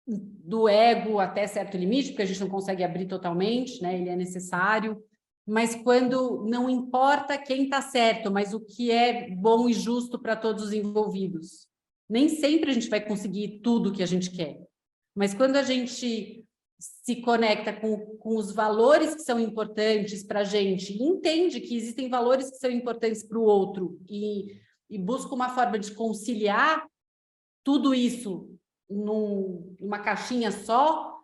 do ego até certo limite, porque a gente não consegue abrir totalmente, né? Ele é necessário, mas quando não importa quem está certo, mas o que é bom e justo para todos os envolvidos. Nem sempre a gente vai conseguir tudo que a gente quer, mas quando a gente se conecta com os valores que são importantes para a gente, e entende que existem valores que são importantes para o outro, e busca uma forma de conciliar tudo isso numa caixinha só,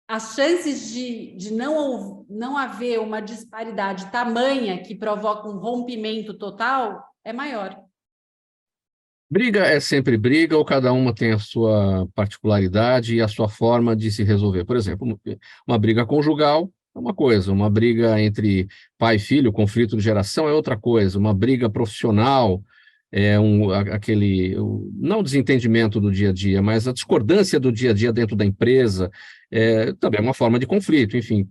as chances de não haver uma disparidade tamanha que provoca um rompimento total é maior. Briga é sempre briga, ou cada uma tem a sua particularidade e a sua forma de se resolver? Por exemplo, uma briga conjugal é uma coisa, uma briga entre pai e filho, conflito de geração é outra coisa, uma briga profissional não o desentendimento do dia a dia, mas a discordância do dia a dia dentro da empresa, também é uma forma de conflito, enfim,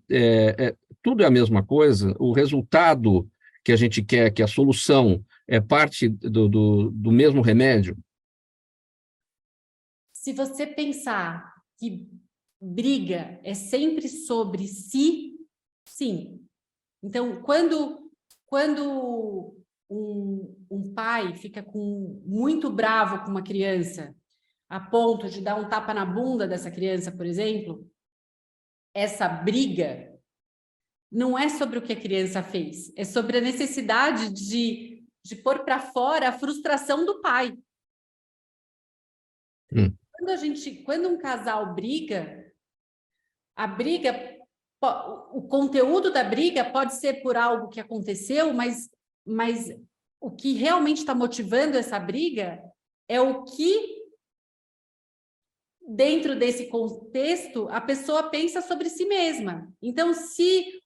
tudo é a mesma coisa, o resultado que a gente quer, que a solução é parte do mesmo remédio? Se você pensar que briga é sempre sobre si, sim. Então, quando um pai fica muito bravo com uma criança, a ponto de dar um tapa na bunda dessa criança, por exemplo, essa briga não é sobre o que a criança fez, é sobre a necessidade de pôr para fora a frustração do pai. Quando um casal briga, o conteúdo da briga pode ser por algo que aconteceu, mas o que realmente está motivando essa briga é o que, dentro desse contexto, a pessoa pensa sobre si mesma. Então, se,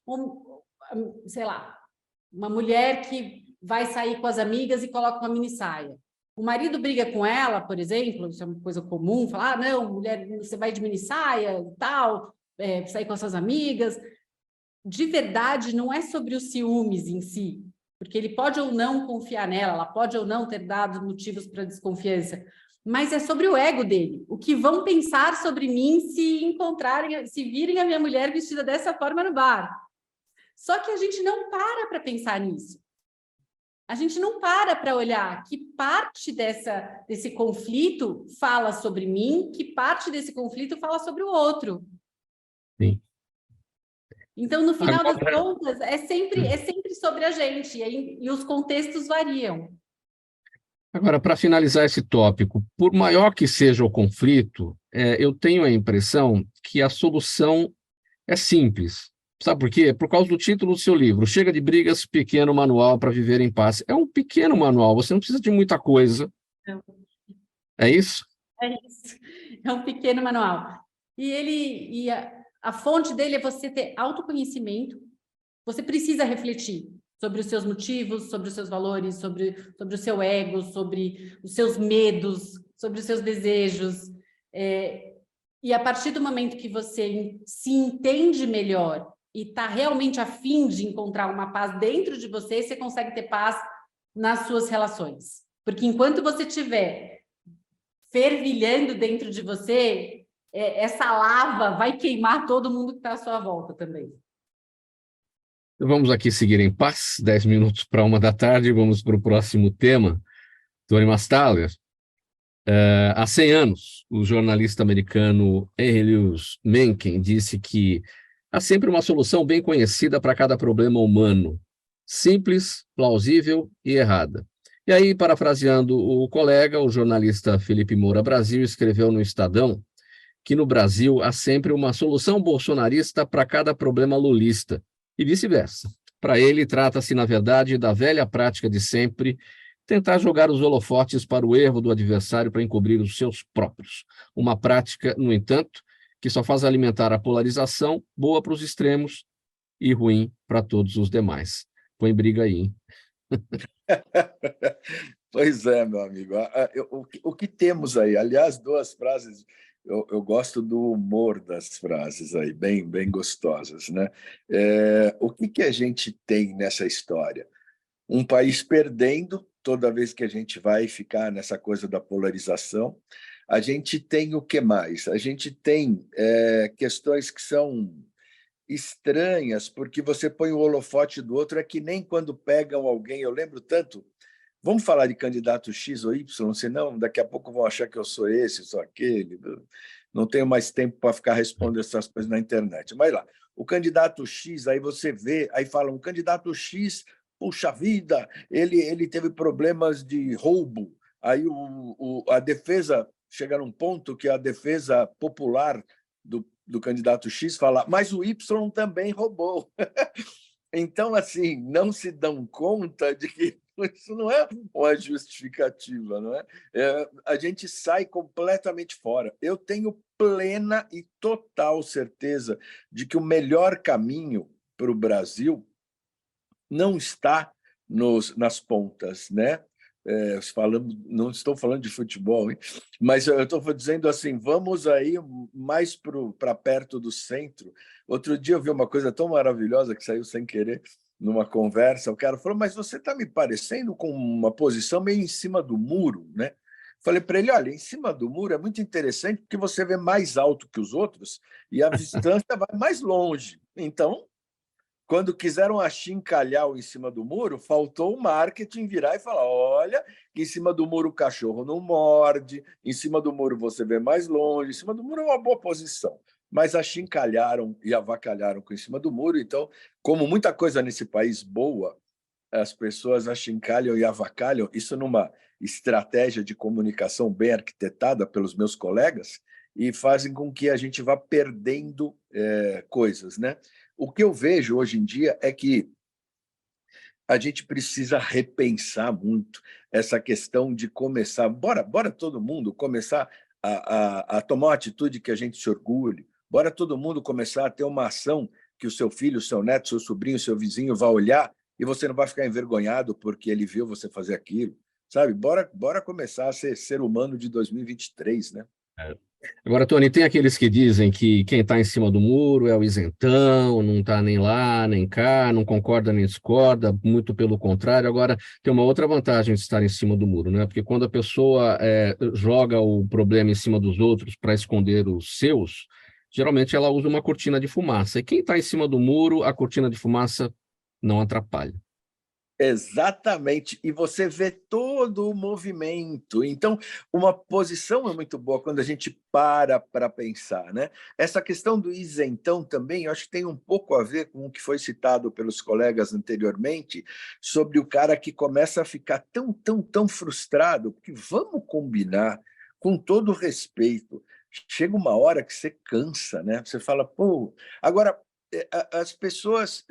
sei lá, uma mulher que vai sair com as amigas e coloca uma mini saia, o marido briga com ela, por exemplo, isso é uma coisa comum, falar, não, mulher, você vai de mini saia e tal, sair com as suas amigas. De verdade, não é sobre os ciúmes em si, porque ele pode ou não confiar nela, ela pode ou não ter dado motivos para desconfiança, mas é sobre o ego dele. O que vão pensar sobre mim se virem a minha mulher vestida dessa forma no bar. Só que a gente não para pensar nisso. A gente não para olhar que parte desse conflito fala sobre mim, que parte desse conflito fala sobre o outro. Sim. Então, no final das contas, é sempre sobre a gente, e os contextos variam. Agora, para finalizar esse tópico, por maior que seja o conflito, eu tenho a impressão que a solução é simples. Sabe por quê? Por causa do título do seu livro, Chega de Brigas, Pequeno Manual para Viver em Paz. É um pequeno manual, você não precisa de muita coisa. Não. É isso? É isso. É um pequeno manual. E a fonte dele é você ter autoconhecimento. Você precisa refletir sobre os seus motivos, sobre os seus valores, sobre o seu ego, sobre os seus medos, sobre os seus desejos. E a partir do momento que você se entende melhor e está realmente a fim de encontrar uma paz dentro de você, você consegue ter paz nas suas relações. Porque enquanto você estiver fervilhando dentro de você, essa lava vai queimar todo mundo que está à sua volta também. Vamos aqui seguir em paz, 10 minutos para 1 da tarde, vamos para o próximo tema. Tony Mastaler. Há 100 anos, o jornalista americano Henry Louis Mencken disse que há sempre uma solução bem conhecida para cada problema humano, simples, plausível e errada. E aí, parafraseando o colega, o jornalista Felipe Moura Brasil escreveu no Estadão que no Brasil há sempre uma solução bolsonarista para cada problema lulista, e vice-versa. Para ele, trata-se, na verdade, da velha prática de sempre, tentar jogar os holofotes para o erro do adversário para encobrir os seus próprios. Uma prática, no entanto, que só faz alimentar a polarização, boa para os extremos e ruim para todos os demais. Põe briga aí, hein? Pois é, meu amigo. O que temos aí? Aliás, 2 frases. Eu gosto do humor das frases aí, bem gostosas, né? O que a gente tem nessa história? Um país perdendo toda vez que a gente vai ficar nessa coisa da polarização. A gente tem o que mais? A gente tem questões que são estranhas, porque você põe o holofote do outro, é que nem quando pegam alguém, eu lembro tanto, vamos falar de candidato X ou Y, senão daqui a pouco vão achar que eu sou esse, sou aquele, não tenho mais tempo para ficar respondendo essas coisas na internet. Mas lá, o candidato X, aí você vê, aí falam, o candidato X, puxa vida, ele teve problemas de roubo, aí a defesa, chega num ponto que a defesa popular do candidato X fala, mas o Y também roubou. Então, assim, não se dão conta de que isso não é uma justificativa, não é? A gente sai completamente fora. Eu tenho plena e total certeza de que o melhor caminho para o Brasil não está nas pontas, né? Não estou falando de futebol, hein? Mas eu estou dizendo assim, vamos aí mais para perto do centro. Outro dia eu vi uma coisa tão maravilhosa que saiu sem querer numa conversa. O cara falou, mas você está me parecendo com uma posição meio em cima do muro, né? Falei para ele, olha, em cima do muro é muito interessante porque você vê mais alto que os outros e a distância vai mais longe. Então, quando quiseram achincalhar o em cima do muro, faltou o marketing virar e falar, olha, que em cima do muro o cachorro não morde, em cima do muro você vê mais longe, em cima do muro é uma boa posição. Mas achincalharam e avacalharam com em cima do muro. Então, como muita coisa nesse país boa, as pessoas achincalham e avacalham, isso numa estratégia de comunicação bem arquitetada pelos meus colegas, e fazem com que a gente vá perdendo coisas, né? O que eu vejo hoje em dia é que a gente precisa repensar muito essa questão de começar, bora todo mundo começar a tomar uma atitude que a gente se orgulhe, bora todo mundo começar a ter uma ação que o seu filho, o seu neto, seu sobrinho, seu vizinho vai olhar e você não vai ficar envergonhado porque ele viu você fazer aquilo, sabe? Bora começar a ser ser humano de 2023, né? Agora, Tony, tem aqueles que dizem que quem está em cima do muro é o isentão, não está nem lá, nem cá, não concorda nem discorda, muito pelo contrário. Agora, tem uma outra vantagem de estar em cima do muro, né? Porque quando a pessoa joga o problema em cima dos outros para esconder os seus, geralmente ela usa uma cortina de fumaça. E quem está em cima do muro, a cortina de fumaça não atrapalha. Exatamente, e você vê todo o movimento. Então, uma posição é muito boa quando a gente para pensar, né? Essa questão do isentão também, eu acho que tem um pouco a ver com o que foi citado pelos colegas anteriormente, sobre o cara que começa a ficar tão frustrado, porque vamos combinar, com todo respeito, chega uma hora que você cansa, né? Você fala, pô, agora as pessoas.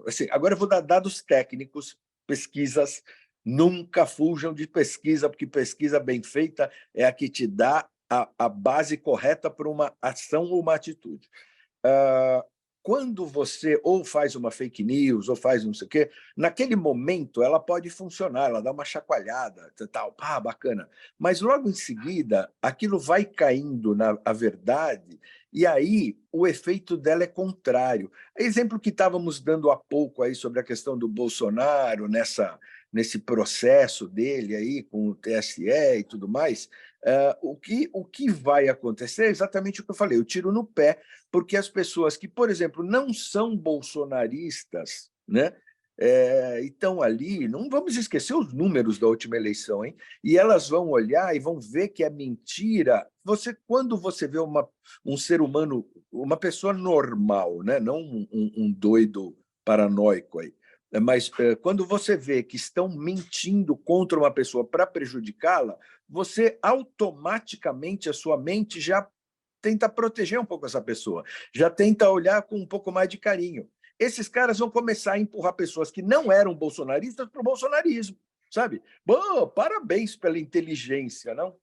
Assim, agora eu vou dar dados técnicos, pesquisas. Nunca fujam de pesquisa, porque pesquisa bem feita é a que te dá a base correta para uma ação ou uma atitude. Quando você ou faz uma fake news ou faz não sei o quê, naquele momento ela pode funcionar, ela dá uma chacoalhada, tal, pá, bacana. Mas logo em seguida, aquilo vai caindo na verdade, e aí o efeito dela é contrário. Exemplo que estávamos dando há pouco aí sobre a questão do Bolsonaro, nesse processo dele aí com o TSE e tudo mais, o que vai acontecer é exatamente o que eu falei, eu tiro no pé, porque as pessoas que, por exemplo, não são bolsonaristas, né, estão ali, não vamos esquecer os números da última eleição, hein? E elas vão olhar e vão ver que é mentira. Quando você vê um ser humano, uma pessoa normal, né, não um doido paranoico aí, mas quando você vê que estão mentindo contra uma pessoa para prejudicá-la, você automaticamente, a sua mente já tenta proteger um pouco essa pessoa, já tenta olhar com um pouco mais de carinho. Esses caras vão começar a empurrar pessoas que não eram bolsonaristas para o bolsonarismo, sabe? Bom, parabéns pela inteligência, não?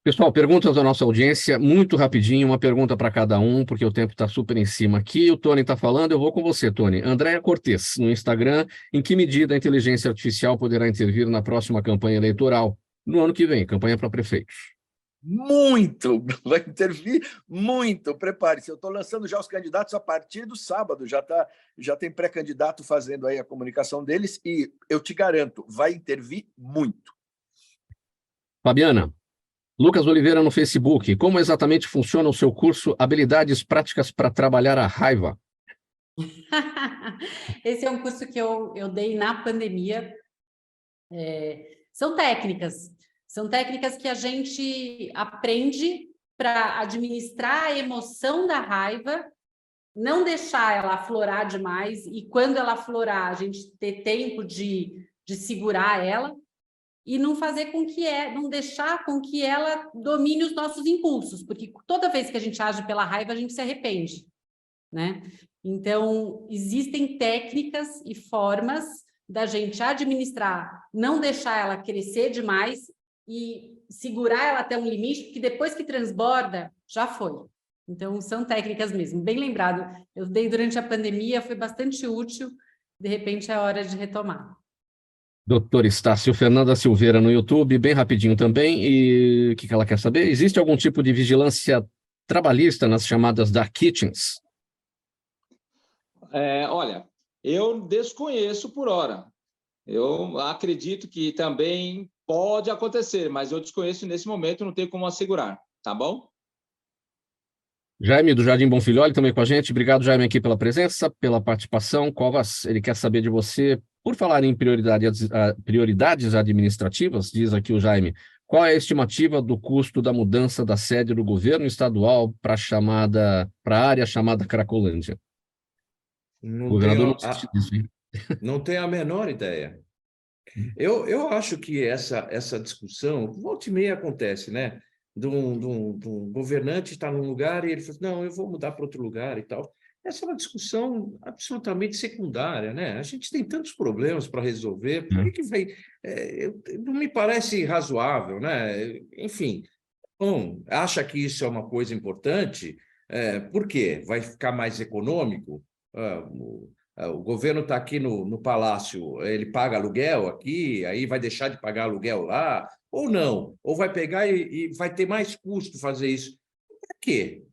Pessoal, perguntas da nossa audiência, muito rapidinho, uma pergunta para cada um, porque o tempo está super em cima aqui. O Tony está falando, eu vou com você, Tony. Andréa Cortes, no Instagram, em que medida a inteligência artificial poderá intervir na próxima campanha eleitoral, no ano que vem, campanha para prefeitos? Muito, vai intervir muito. Prepare-se, eu estou lançando já os candidatos a partir do sábado, já tem pré-candidato fazendo aí a comunicação deles, e eu te garanto, vai intervir muito. Fabiana, Lucas Oliveira no Facebook, como exatamente funciona o seu curso Habilidades Práticas para Trabalhar a Raiva? Esse é um curso que eu dei na pandemia. São técnicas que a gente aprende para administrar a emoção da raiva, não deixar ela aflorar demais, e quando ela aflorar, a gente ter tempo de segurar ela, e não fazer não deixar com que ela domine os nossos impulsos, porque toda vez que a gente age pela raiva, a gente se arrepende, né? Então, existem técnicas e formas da gente administrar, não deixar ela crescer demais e segurar ela até um limite, porque depois que transborda, já foi. Então, são técnicas mesmo. Bem lembrado, eu dei durante a pandemia, foi bastante útil, de repente é hora de retomar. Doutor Estácio Fernanda Silveira no YouTube, bem rapidinho também, e o que ela quer saber? Existe algum tipo de vigilância trabalhista nas chamadas dark kitchens? Olha, eu desconheço por hora. Eu acredito que também pode acontecer, mas eu desconheço nesse momento, não tenho como assegurar, tá bom? Jaime, do Jardim Bonfilholi, também com a gente. Obrigado, Jaime, aqui pela presença, pela participação. Covas, ele quer saber de você, por falar em prioridades administrativas, diz aqui o Jaime, qual é a estimativa do custo da mudança da sede do governo estadual para a área chamada Cracolândia? O governador não desiste disso, hein? Não tenho a menor ideia. Eu acho que essa discussão, volta e meia acontece, né? De um governante estar num lugar e ele fala, não, eu vou mudar para outro lugar e tal. Essa é uma discussão absolutamente secundária, né? A gente tem tantos problemas para resolver, por que vai... não me parece razoável, né? Enfim, bom, acha que isso é uma coisa importante? Por quê? Vai ficar mais econômico? O governo está aqui no palácio, ele paga aluguel aqui, aí vai deixar de pagar aluguel lá, ou não? Ou vai pegar e vai ter mais custo fazer isso? Para quê?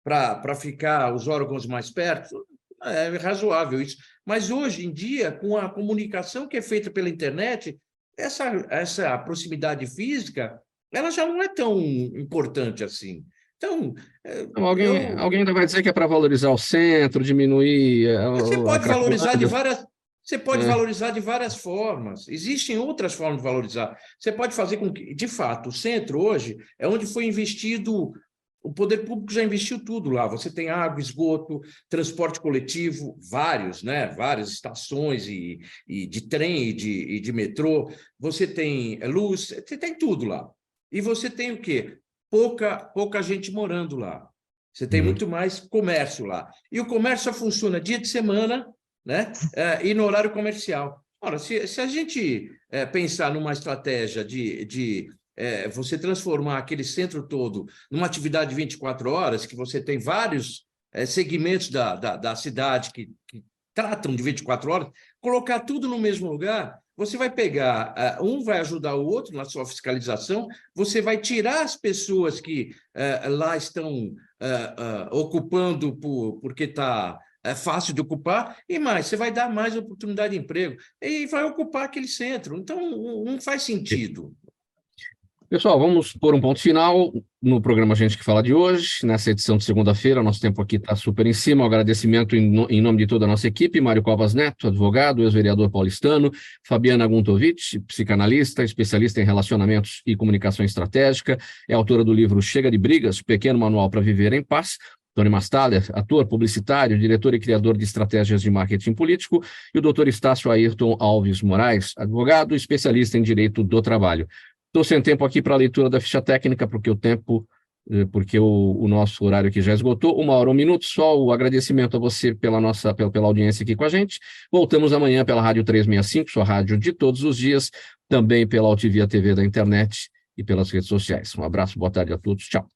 Para ficar os órgãos mais perto? É razoável isso. Mas hoje em dia, com a comunicação que é feita pela internet, essa proximidade física, ela já não é tão importante assim. Então, alguém ainda vai dizer que é para valorizar o centro, diminuir você pode valorizar de várias... Você pode valorizar de várias formas. Existem outras formas de valorizar. Você pode fazer com que, de fato, o centro hoje é onde foi investido. O poder público já investiu tudo lá. Você tem água, esgoto, transporte coletivo, vários, né? Várias estações e de trem e de metrô. Você tem luz, você tem tudo lá. E você tem o quê? Pouca gente morando lá. Você tem muito mais comércio lá. E o comércio só funciona dia de semana, né? E no horário comercial. Ora, se a gente pensar numa estratégia de você transformar aquele centro todo numa atividade de 24 horas, que você tem vários segmentos da cidade que tratam de 24 horas, colocar tudo no mesmo lugar, você vai pegar, um vai ajudar o outro na sua fiscalização, você vai tirar as pessoas que lá estão ocupando porque está fácil de ocupar, e mais, você vai dar mais oportunidade de emprego, e vai ocupar aquele centro. Então, não faz sentido. Pessoal, vamos pôr um ponto final no programa Gente que Fala de hoje, nessa edição de segunda-feira. Nosso tempo aqui está super em cima. Um agradecimento em nome de toda a nossa equipe: Mário Covas Neto, advogado, ex-vereador paulistano; Fabiana Guntovich, psicanalista, especialista em relacionamentos e comunicação estratégica, é autora do livro Chega de Brigas, Pequeno Manual para Viver em Paz; Tony Mastaler, ator, publicitário, diretor e criador de estratégias de marketing político; e o doutor Estácio Ayrton Alves Moraes, advogado, especialista em direito do trabalho. Estou sem tempo aqui para a leitura da ficha técnica, porque o nosso horário aqui já esgotou. 1 hora, 1 minuto. Só o agradecimento a você pela audiência aqui com a gente. Voltamos amanhã pela Rádio 365, sua rádio de todos os dias, também pela Altivia TV da internet e pelas redes sociais. Um abraço, boa tarde a todos. Tchau.